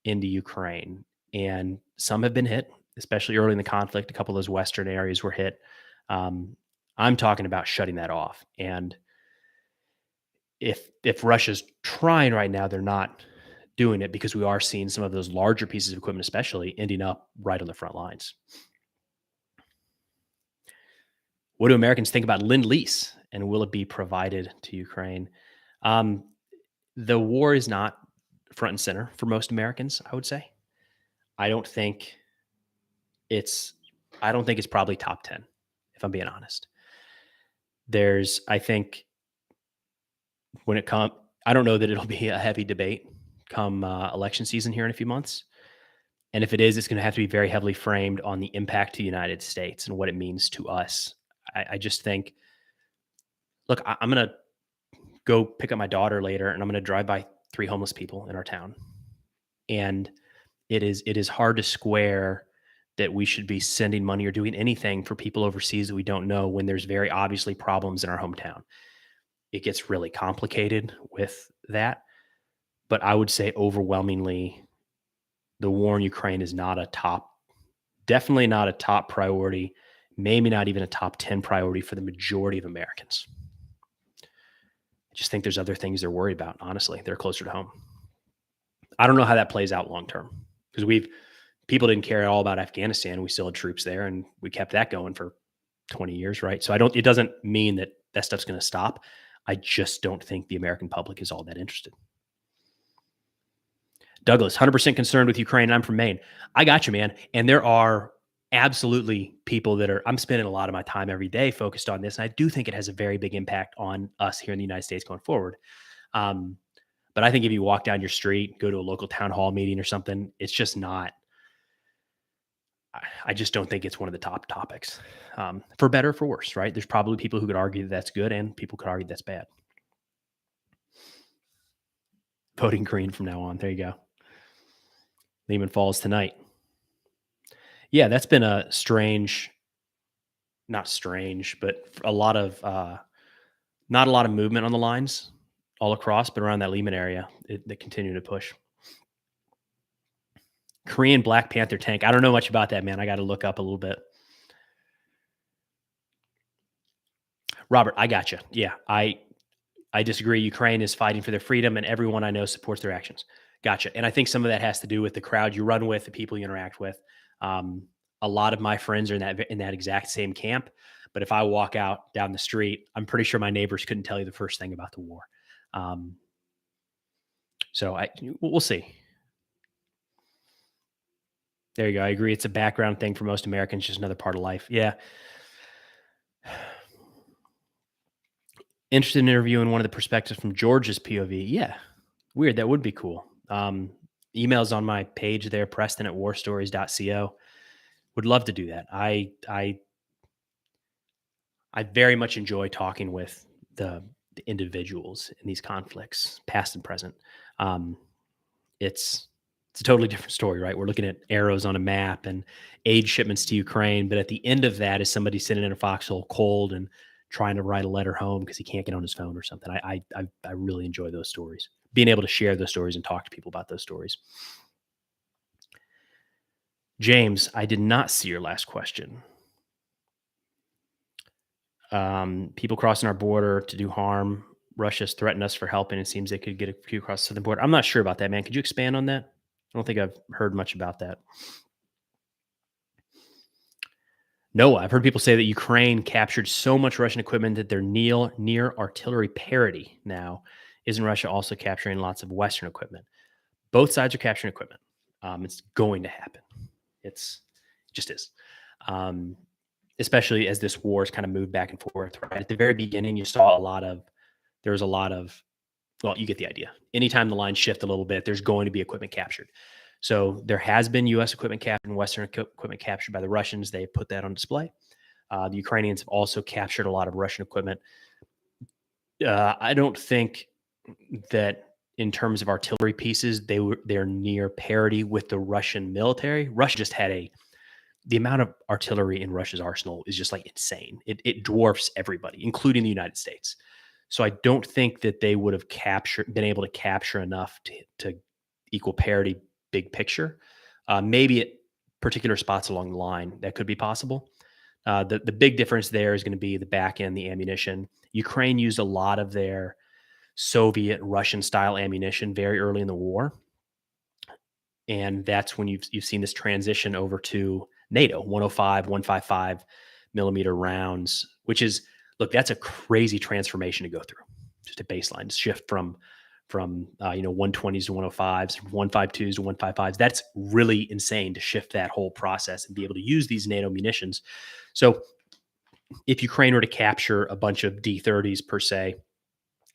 into Ukraine, and some have been hit, especially early in the conflict. A couple of those western areas were hit. I'm talking about shutting that off. And if Russia's trying right now, they're not doing it because we are seeing some of those larger pieces of equipment, especially ending up right on the front lines. What do Americans think about Lend-Lease, and will it be provided to Ukraine? Um, the war is not front and center for most Americans, I would say. I don't think it's I don't think it's probably top 10, if I'm being honest. I think when it comes, I don't know that it'll be a heavy debate come election season here in a few months. And if it is, it's going to have to be very heavily framed on the impact to the United States and what it means to us. I just think, look, I'm going to go pick up my daughter later, and I'm going to drive by 3 homeless people in our town. And it is hard to square that we should be sending money or doing anything for people overseas that we don't know when there's very obviously problems in our hometown. It gets really complicated with that. But I would say overwhelmingly, the war in Ukraine is definitely not a top priority, maybe not even a top 10 priority for the majority of Americans. I just think there's other things they're worried about, honestly. They're closer to home. I don't know how that plays out long term, because people didn't care at all about Afghanistan. We still had troops there, and we kept that going for 20 years, right? So it doesn't mean that stuff's going to stop. I just don't think the American public is all that interested. Douglas, 100% concerned with Ukraine. I'm from Maine. I got you, man. And there are absolutely people I'm spending a lot of my time every day focused on this. And I do think it has a very big impact on us here in the United States going forward. But I think if you walk down your street, go to a local town hall meeting or something, it's just not, I just don't think it's one of the top topics, for better or for worse, right? There's probably people who could argue that that's good, and people could argue that's bad. Voting green from now on. There you go. Lehman Falls tonight. Yeah, that's been a not strange, but a lot of, not a lot of movement on the lines all across, but around that Lehman area, they continue to push. Korean Black Panther tank. I don't know much about that, man. I got to look up a little bit. Robert, I got you. Yeah, I disagree. Ukraine is fighting for their freedom, and everyone I know supports their actions. Gotcha. And I think some of that has to do with the crowd you run with, the people you interact with. A lot of my friends are in that exact same camp. But if I walk out down the street, I'm pretty sure my neighbors couldn't tell you the first thing about the war. So we'll see. There you go. I agree. It's a background thing for most Americans, just another part of life. Yeah. Interested in interviewing one of the perspectives from George's POV. Yeah. Weird. That would be cool. Emails on my page there, Preston at warstories.co. Would love to do that. I very much enjoy talking with the individuals in these conflicts, past and present. It's a totally different story, right? We're looking at arrows on a map and aid shipments to Ukraine, but at the end of that is somebody sitting in a foxhole cold and trying to write a letter home because he can't get on his phone or something. I really enjoy those stories. Being able to share those stories and talk to people about those stories. James, I did not see your last question. People crossing our border to do harm. Russia's threatened us for helping. It seems they could get a few across the southern border. I'm not sure about that, man. Could you expand on that? I don't think I've heard much about that. No, I've heard people say that Ukraine captured so much Russian equipment that they're near artillery parity now. Isn't Russia also capturing lots of Western equipment? Both sides are capturing equipment. It's going to happen. It just is. Especially as this war has kind of moved back and forth. Right? At the very beginning, you saw there was a lot of, well, you get the idea. Anytime the lines shift a little bit, there's going to be equipment captured. So there has been U.S. equipment captured and Western equipment captured by the Russians. They put that on display. The Ukrainians have also captured a lot of Russian equipment. I don't think that in terms of artillery pieces, they're near parity with the Russian military. Russia just had the amount of artillery in Russia's arsenal is just like insane. It dwarfs everybody, including the United States. So I don't think that they would have been able to capture enough to equal parity big picture. Maybe at particular spots along the line, that could be possible. The big difference there is going to be the back end, the ammunition. Ukraine used a lot of their Soviet Russian style ammunition very early in the war. And that's when you've seen this transition over to NATO 105, 155 millimeter rounds, which is, look, that's a crazy transformation to go through. Just a baseline shift from 120s to 105s, 152s to 155s. That's really insane to shift that whole process and be able to use these NATO munitions. So if Ukraine were to capture a bunch of D30s per se,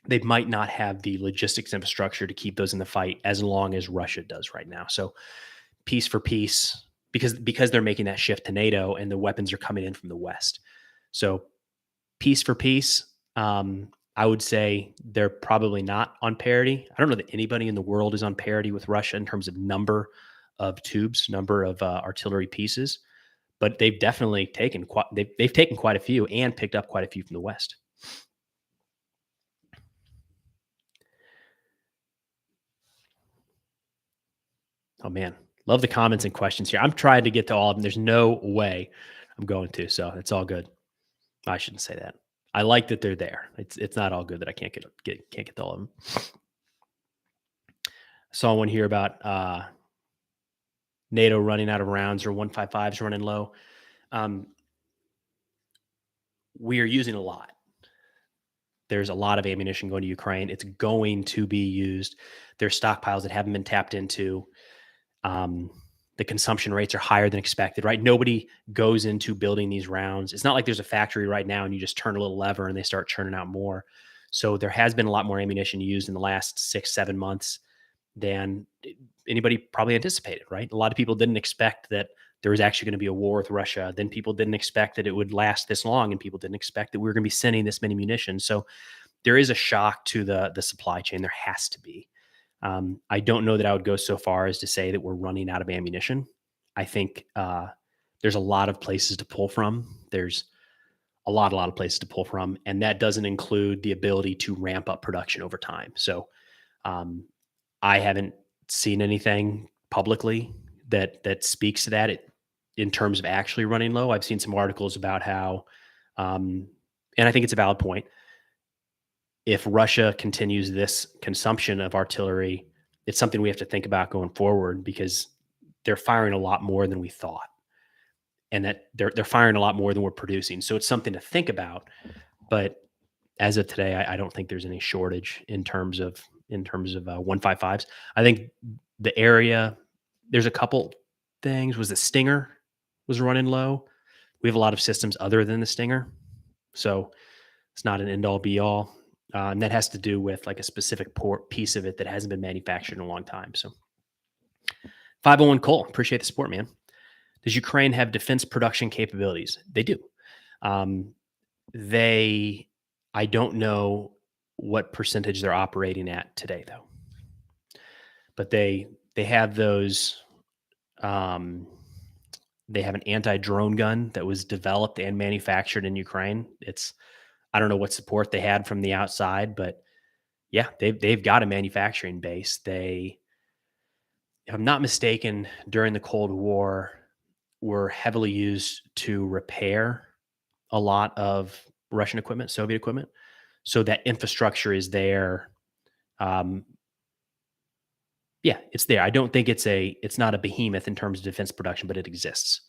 they might not have the logistics infrastructure to keep those in the fight as long as Russia does right now. So piece for piece, because they're making that shift to NATO and the weapons are coming in from the West. So piece for piece, I would say they're probably not on parity. I don't know that anybody in the world is on parity with Russia in terms of number of tubes, number of artillery pieces, but they've definitely taken they've taken quite a few and picked up quite a few from the West. Oh man, love the comments and questions here. I'm trying to get to all of them. There's no way I'm going to, so it's all good. I shouldn't say that. I like that they're there. It's not all good that I can't get to all of them. Saw one here about NATO running out of rounds or 155s running low. We are using a lot. There's a lot of ammunition going to Ukraine. It's going to be used. There's stockpiles that haven't been tapped into. The consumption rates are higher than expected, right? Nobody goes into building these rounds. It's not like there's a factory right now and you just turn a little lever and they start churning out more. So there has been a lot more ammunition used in the last 6-7 months than anybody probably anticipated, right? A lot of people didn't expect that there was actually going to be a war with Russia. Then people didn't expect that it would last this long, and people didn't expect that we were going to be sending this many munitions. So there is a shock to the supply chain. There has to be. I don't know that I would go so far as to say that we're running out of ammunition. I think there's a lot of places to pull from. There's a lot of places to pull from, and that doesn't include the ability to ramp up production over time. So I haven't seen anything publicly that speaks to that in terms of actually running low. I've seen some articles about how, and I think it's a valid point. If Russia continues this consumption of artillery, it's something we have to think about going forward because they're firing a lot more than we thought, and that they're firing a lot more than we're producing. So it's something to think about. But as of today, I don't think there's any shortage in terms of 155s. I think the area, there's a couple things. Was the Stinger was running low? We have a lot of systems other than the Stinger, so it's not an end all be all. And that has to do with like a specific piece of it that hasn't been manufactured in a long time. So 501 Cole, appreciate the support, man. Does Ukraine have defense production capabilities? They do. I don't know what percentage they're operating at today, though. But they have those. They have an anti-drone gun that was developed and manufactured in Ukraine. I don't know what support they had from the outside, but yeah, they've got a manufacturing base. They, if I'm not mistaken, during the Cold War, were heavily used to repair a lot of Russian equipment, Soviet equipment. So that infrastructure is there. Yeah, it's there. I don't think it's not a behemoth in terms of defense production, but it exists.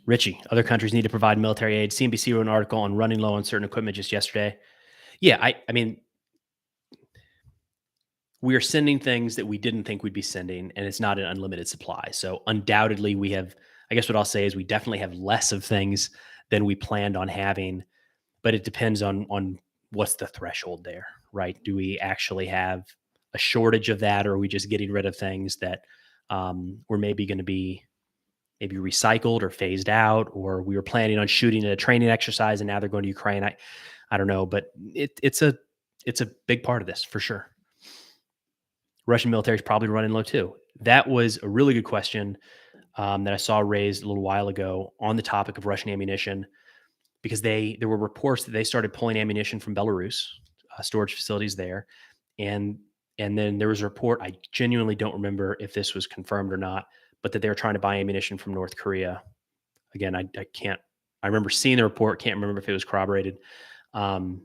Richie, other countries need to provide military aid. CNBC wrote an article on running low on certain equipment just yesterday. Yeah, I mean, we are sending things that we didn't think we'd be sending, and it's not an unlimited supply. So undoubtedly we have, I guess what I'll say is we definitely have less of things than we planned on having, but it depends on what's the threshold there, right? Do we actually have a shortage of that, or are we just getting rid of things that were maybe going to be maybe recycled or phased out, or we were planning on shooting a training exercise and now they're going to Ukraine? I don't know, but it's a big part of this for sure. Russian military is probably running low too. That was a really good question that I saw raised a little while ago on the topic of Russian ammunition, because there were reports that they started pulling ammunition from Belarus, storage facilities there, and then there was a report, I genuinely don't remember if this was confirmed or not, but that they were trying to buy ammunition from North Korea. Again, I can't I remember seeing the report. Can't remember if it was corroborated. Um,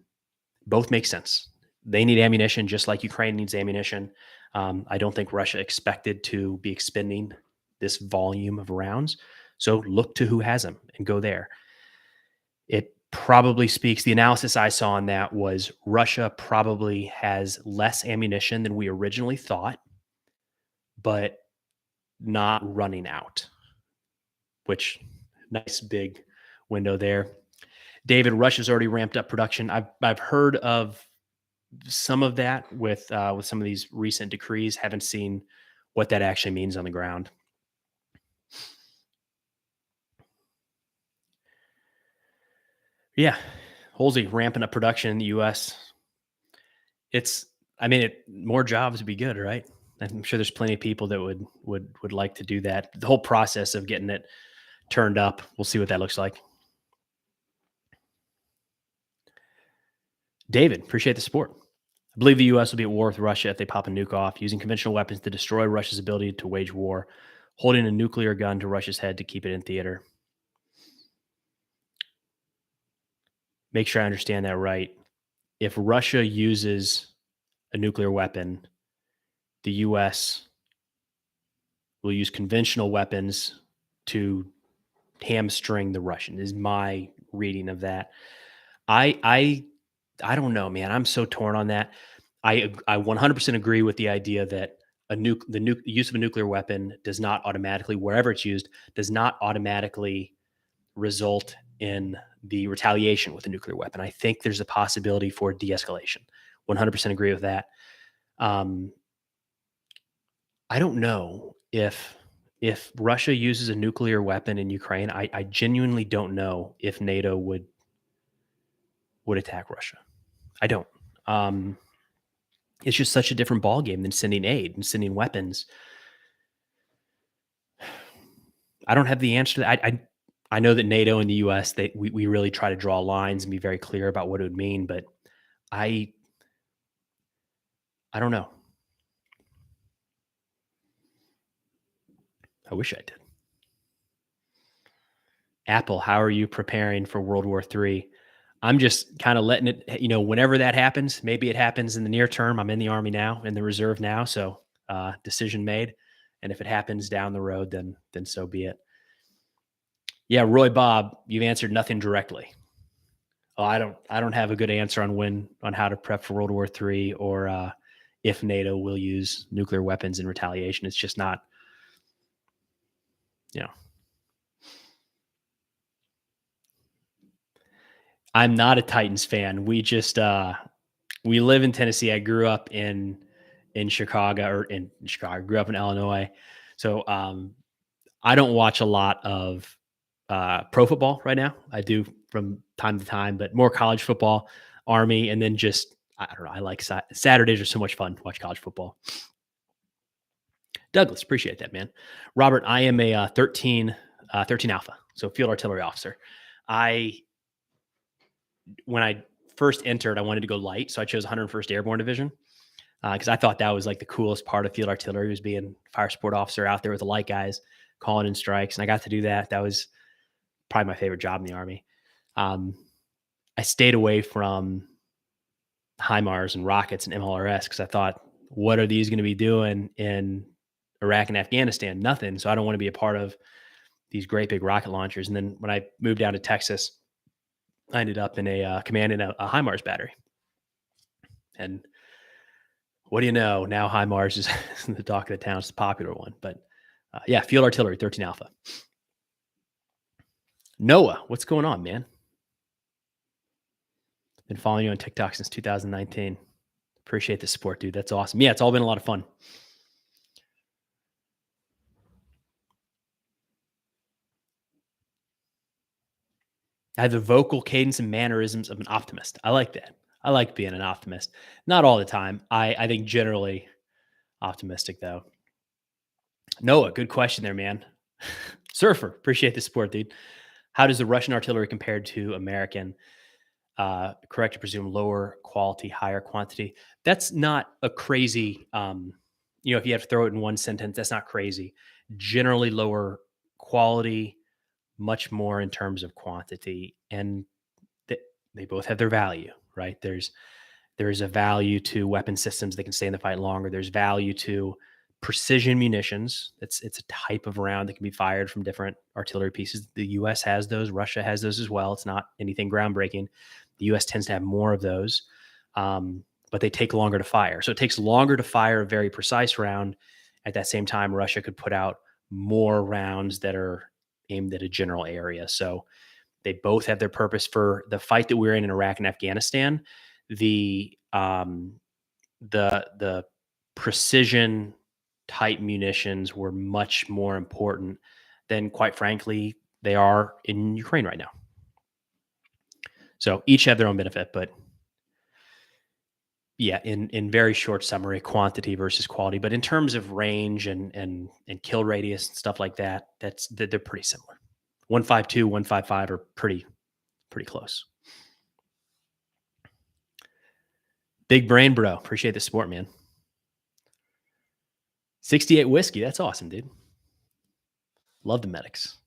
both make sense. They need ammunition just like Ukraine needs ammunition. I don't think Russia expected to be expending this volume of rounds. So look to who has them and go there. It probably speaks. The analysis I saw on that was Russia probably has less ammunition than we originally thought, but not running out, which nice big window there. David, Russia's already ramped up production. I've heard of some of that with some of these recent decrees. Haven't seen what that actually means on the ground. Yeah, Halsey ramping up production in the U.S. It's, I mean, more jobs would be good, right? I'm sure there's plenty of people that would like to do that. The whole process of getting it turned up, we'll see what that looks like. David, appreciate the support. I believe the U.S. will be at war with Russia if they pop a nuke off, using conventional weapons to destroy Russia's ability to wage war, holding a nuclear gun to Russia's head to keep it in theater. Make sure I understand that right. If Russia uses a nuclear weapon, the U.S. will use conventional weapons to hamstring the Russian, is my reading of that. I don't know, man. I'm so torn on that. I 100% agree with the idea that the use of a nuclear weapon does not automatically, wherever it's used, does not automatically result in the retaliation with a nuclear weapon. I think there's a possibility for de-escalation. 100% agree with that. I don't know if Russia uses a nuclear weapon in Ukraine. I genuinely don't know if NATO would attack Russia. I don't. It's just such a different ballgame than sending aid and sending weapons. I don't have the answer to that. I know that NATO and the US, we really try to draw lines and be very clear about what it would mean, but I don't know. I wish I did. Apple, how are you preparing for World War III? I'm just kind of letting it, whenever that happens, maybe it happens in the near term. I'm in the Army now, in the reserve now. So decision made. And if it happens down the road, then so be it. Yeah, Roy Bob, you've answered nothing directly. Oh, I don't have a good answer on how to prep for World War III or if NATO will use nuclear weapons in retaliation. It's just not, I'm not a Titans fan. We live in Tennessee. I grew up in Chicago or in Chicago. Grew up in Illinois, so I don't watch a lot of pro football right now. I do from time to time, but more college football, Army, and then just I don't know. I like Saturdays are so much fun to watch college football. Douglas, appreciate that, man. Robert, I am a 13 Alpha, so field artillery officer. When I first entered, I wanted to go light, so I chose 101st Airborne Division because I thought that was like the coolest part of field artillery was being fire support officer out there with the light guys calling in strikes, and I got to do that. That was probably my favorite job in the Army. I stayed away from HIMARS and rockets and MLRS because I thought, what are these going to be doing in Iraq and Afghanistan? Nothing. So I don't want to be a part of these great big rocket launchers. And then when I moved down to Texas, I ended up in commanding a HIMARS battery. And what do you know? Now HIMARS is the talk of the town. It's the popular one. But yeah, field artillery, 13 Alpha. Noah, what's going on, man? Been following you on TikTok since 2019. Appreciate the support, dude. That's awesome. Yeah, it's all been a lot of fun. I have the vocal cadence and mannerisms of an optimist. I like that. I like being an optimist. Not all the time. I think generally optimistic, though. Noah, good question there, man. Surfer, appreciate the support, dude. How does the Russian artillery compare to American? Correct to presume lower quality, higher quantity. That's not a crazy, if you have to throw it in one sentence, that's not crazy. Generally lower quality, much more in terms of quantity, and they both have their value, right? There's a value to weapon systems that can stay in the fight longer. There's value to precision munitions. It's a type of round that can be fired from different artillery pieces. The U.S. has those. Russia has those as well. It's not anything groundbreaking. The U.S. tends to have more of those, but they take longer to fire. So it takes longer to fire a very precise round. At that same time, Russia could put out more rounds that are aimed at a general area. So they both have their purpose. For the fight that we're in Iraq and Afghanistan, the the precision type munitions were much more important than, quite frankly, they are in Ukraine right now. So each have their own benefit, but yeah, in very short summary, quantity versus quality. But in terms of range and kill radius and stuff like that, they're pretty similar. 152, 155 are pretty close. Big brain, bro. Appreciate the support, man. 68 whiskey. That's awesome, dude. Love the medics.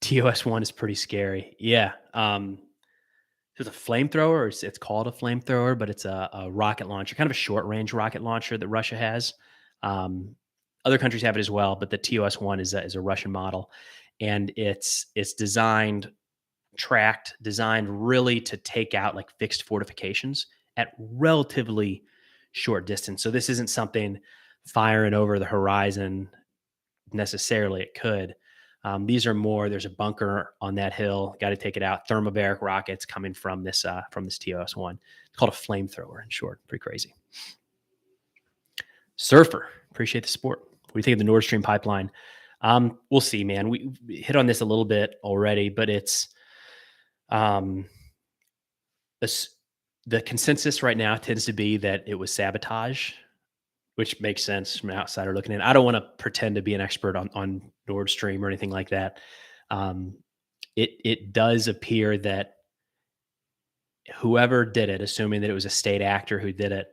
TOS1 is pretty scary. Yeah. There's a flamethrower. It's called a flamethrower, but it's a rocket launcher, kind of a short range rocket launcher that Russia has. Other countries have it as well, but the TOS1 is a Russian model, and it's designed really to take out like fixed fortifications at relatively short distance. So this isn't something firing over the horizon necessarily. It could. These are more. There's a bunker on that hill. Got to take it out. Thermobaric rockets coming from this TOS1. It's called a flamethrower in short. Pretty crazy. Surfer, appreciate the support. What do you think of the Nordstream pipeline? We'll see, man. We hit on this a little bit already, but it's the consensus right now tends to be that it was sabotage, which makes sense from an outsider looking in. I don't want to pretend to be an expert on Nordstream or anything like that. It does appear that whoever did it, assuming that it was a state actor who did it,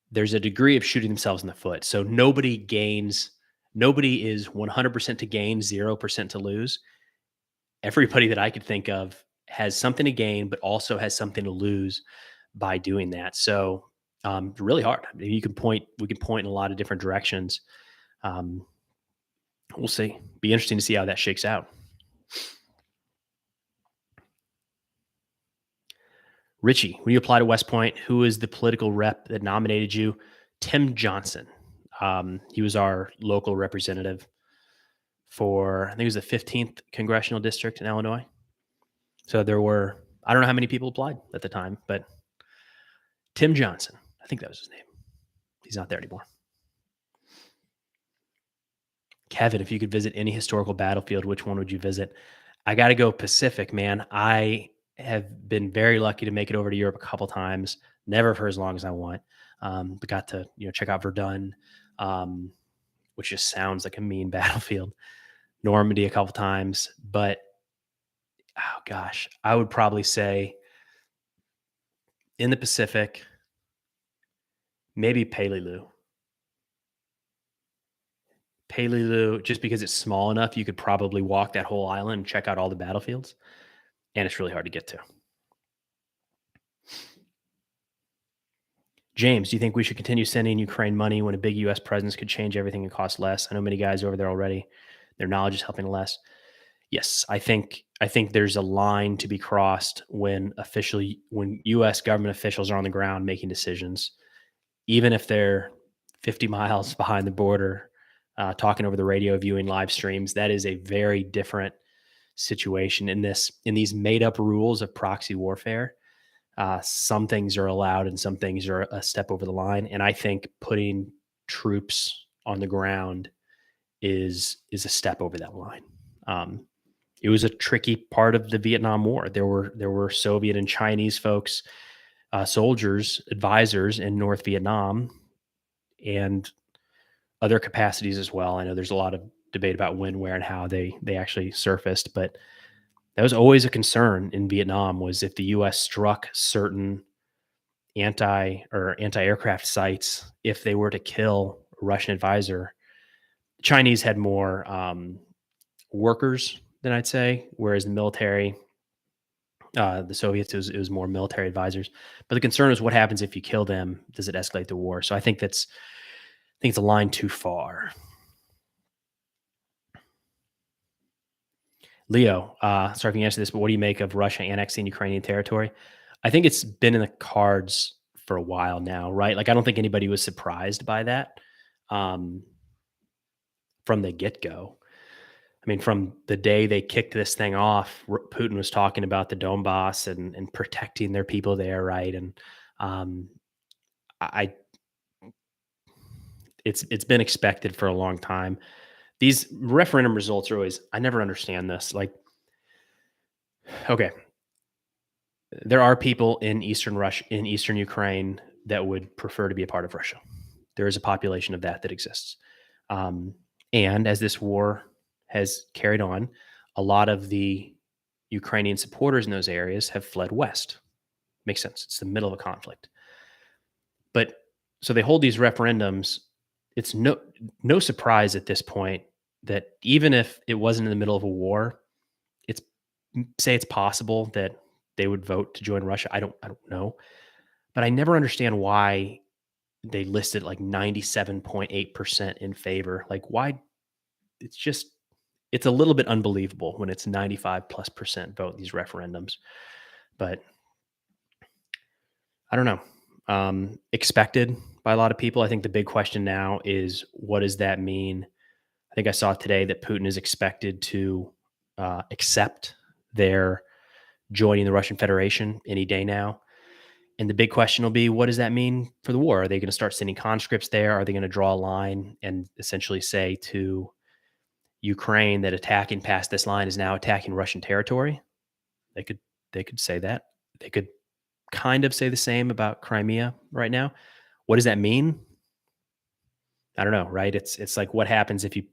there's a degree of shooting themselves in the foot. So nobody is 100% to gain, 0% to lose. Everybody that I could think of has something to gain, but also has something to lose by doing that. So really hard. I mean, we can point in a lot of different directions. We'll see. Be interesting to see how that shakes out. Richie, when you apply to West Point, who is the political rep that nominated you? Tim Johnson. He was our local representative for, I think it was the 15th congressional district in Illinois. So there were, I don't know how many people applied at the time, but Tim Johnson, I think that was his name. He's not there anymore. Kevin, if you could visit any historical battlefield, which one would you visit? I got to go Pacific, man. I have been very lucky to make it over to Europe a couple times, never for as long as I want. But got to check out Verdun, which just sounds like a mean battlefield. Normandy a couple times, but oh gosh, I would probably say in the Pacific, maybe Peleliu. Peleliu, just because it's small enough, you could probably walk that whole island and check out all the battlefields, and it's really hard to get to. James, do you think we should continue sending Ukraine money when a big U.S. presence could change everything and cost less? I know many guys over there already. Their knowledge is helping less. Yes, I think there's a line to be crossed when U.S. government officials are on the ground making decisions, even if they're 50 miles behind the border, talking over the radio, viewing live streams. That is a very different situation. In these made up rules of proxy warfare, some things are allowed and some things are a step over the line. And I think putting troops on the ground is a step over that line. It was a tricky part of the Vietnam War. There were Soviet and Chinese folks, soldiers, advisors in North Vietnam, and other capacities as well. I know there's a lot of debate about when, where, and how they actually surfaced, but that was always a concern in Vietnam, was if the U.S. struck certain anti-aircraft sites, if they were to kill a Russian advisor. Chinese had more workers than I'd say, whereas the military, the Soviets, it was more military advisors. But the concern is what happens if you kill them? Does it escalate the war? So I think it's a line too far. Leo, sorry if you answer this, but what do you make of Russia annexing Ukrainian territory? I think it's been in the cards for a while now, right? Like I don't think anybody was surprised by that um, from the get go. I mean, from the day they kicked this thing off, Putin was talking about the Donbass and protecting their people there, right? And um, I it's been expected for a long time. These referendum results are always I never understand this. Like, okay, there are people in Eastern Russia, in Eastern Ukraine, that would prefer to be a part of Russia. There is a population of that exists. Um, and as this war has carried on, a lot of the Ukrainian supporters in those areas have fled west. Makes sense. It's the middle of a conflict. But so they hold these referendums. It's no surprise at this point that even if it wasn't in the middle of a war, it's say it's possible that they would vote to join Russia. I don't know. But I never understand why they listed like 97.8% in favor. Like why it's just it's a little bit unbelievable when it's 95 plus percent vote these referendums. But I don't know. Expected by a lot of people. I think the big question now is what does that mean? I think I saw today that Putin is expected to accept their joining the Russian Federation any day now. And the big question will be, what does that mean for the war? Are they going to start sending conscripts there? Are they going to draw a line and essentially say to Ukraine that attacking past this line is now attacking Russian territory? They could they could say that. They could kind of say the same about Crimea right now. What does that mean? I don't know, right? It's like what happens if you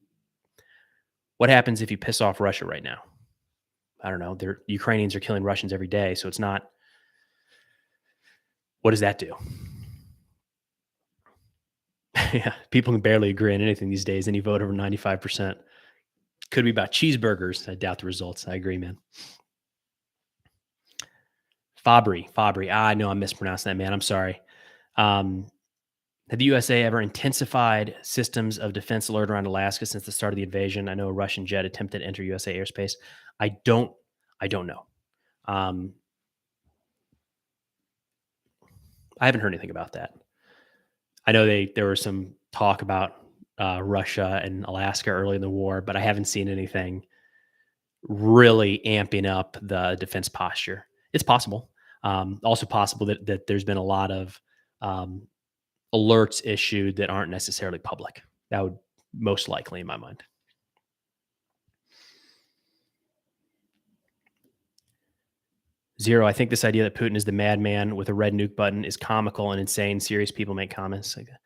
piss off Russia right now? I don't know. The Ukrainians are killing Russians every day, so it's not. What does that do? Yeah, people can barely agree on anything these days. Any vote over 95% could be about cheeseburgers. I doubt the results. I agree, man. Fabry. I know I'm mispronouncing that, man. I'm sorry. Um, Had the USA ever intensified systems of defense alert around Alaska since the start of the invasion? I know a Russian jet attempted to enter USA airspace. I don't. I don't know. Um, I haven't heard anything about that. I know there was some talk about Russia and Alaska early in the war, but I haven't seen anything really amping up the defense posture. It's possible. Also possible that there's been a lot of um, alerts issued that aren't necessarily public. That would most likely in my mind. Zero, I think this idea that Putin is the madman with a red nuke button is comical and insane. Serious people make comments like that.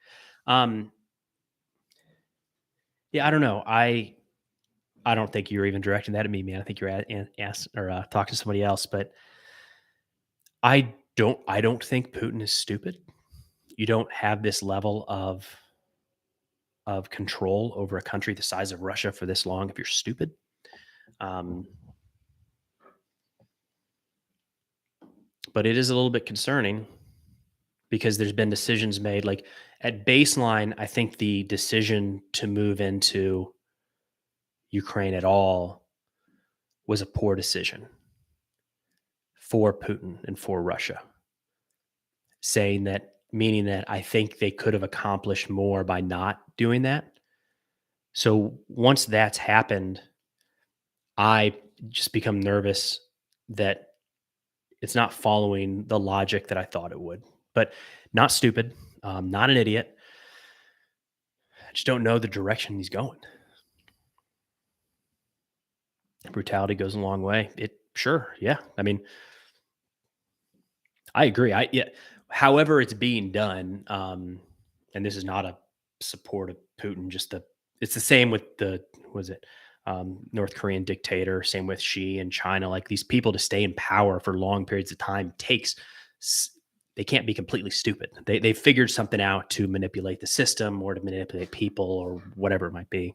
Yeah, I don't know. I don't think you're even directing that at me, man. I think you're ask or talking to somebody else. But I don't think Putin is stupid. You don't have this level of control over a country the size of Russia for this long if you're stupid. Um, but it is a little bit concerning because there's been decisions made. Like at baseline, I think the decision to move into Ukraine at all was a poor decision for Putin and for Russia. Saying that, meaning that I think they could have accomplished more by not doing that. So once that's happened, I just become nervous that it's not following the logic that I thought it would. But not stupid, not an idiot. I just don't know the direction he's going. Brutality goes a long way. It sure, yeah. I mean, I agree. Yeah. However, it's being done, and this is not a support of Putin. It's the same with the was it North Korean dictator. Same with Xi and China. Like these people to stay in power for long periods of time takes. They can't be completely stupid. They figured something out to manipulate the system or to manipulate people or whatever it might be.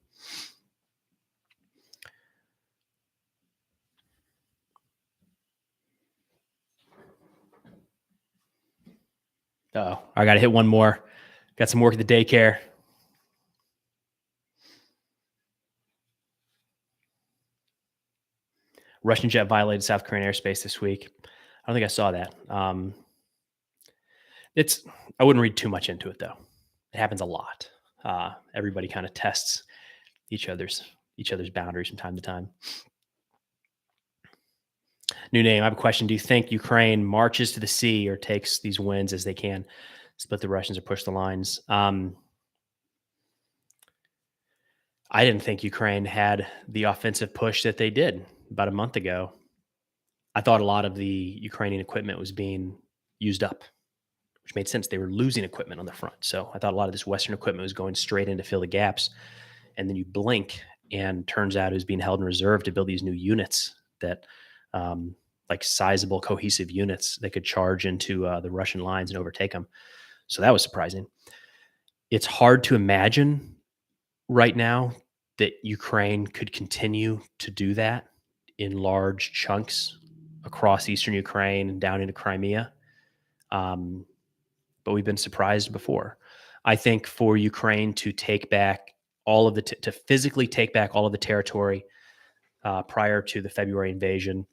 Oh, I got to hit one more. Got some work at the daycare. Russian jet violated South Korean airspace this week. I don't think I saw that. It's I wouldn't read too much into it though. It happens a lot. Everybody kind of tests each other's boundaries from time to time. New name. I have a question. Do you think Ukraine marches to the sea or takes these wins as they can, split the Russians or push the lines? I didn't think Ukraine had the offensive push that they did about a month ago. I thought a lot of the Ukrainian equipment was being used up, which made sense. They were losing equipment on the front. So I thought a lot of this Western equipment was going straight in to fill the gaps. And then you blink, and turns out it was being held in reserve to build these new units that, like sizable, cohesive units that could charge into the Russian lines and overtake them. So that was surprising. It's hard to imagine right now that Ukraine could continue to do that in large chunks across eastern Ukraine and down into Crimea. But we've been surprised before. I think for Ukraine to take back all of the to physically take back all of the territory prior to the February invasion,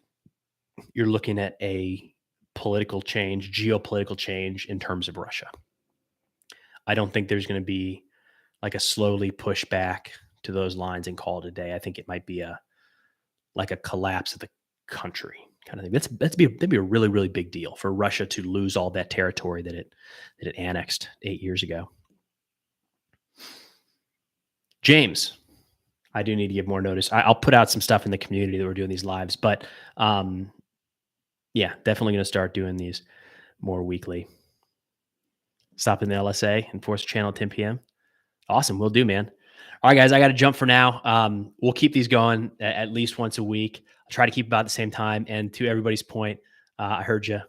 you're looking at a political change, geopolitical change in terms of Russia. I don't think there's going to be like a slowly push back to those lines and call it a day. I think it might be a collapse of the country kind of thing. That'd be a really, really big deal for Russia to lose all that territory that it annexed 8 years ago. James, I do need to give more notice. I'll put out some stuff in the community that we're doing these lives, but yeah, definitely going to start doing these more weekly. Stop in the LSA and force channel at 10 p.m. Awesome. We'll do, man. All right, guys, I got to jump for now. We'll keep these going at least once a week. I'll try to keep about the same time. And to everybody's point, I heard you.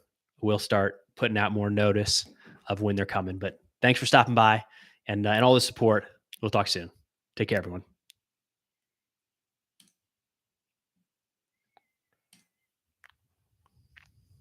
We'll start putting out more notice of when they're coming. But thanks for stopping by and all the support. We'll talk soon. Take care, everyone.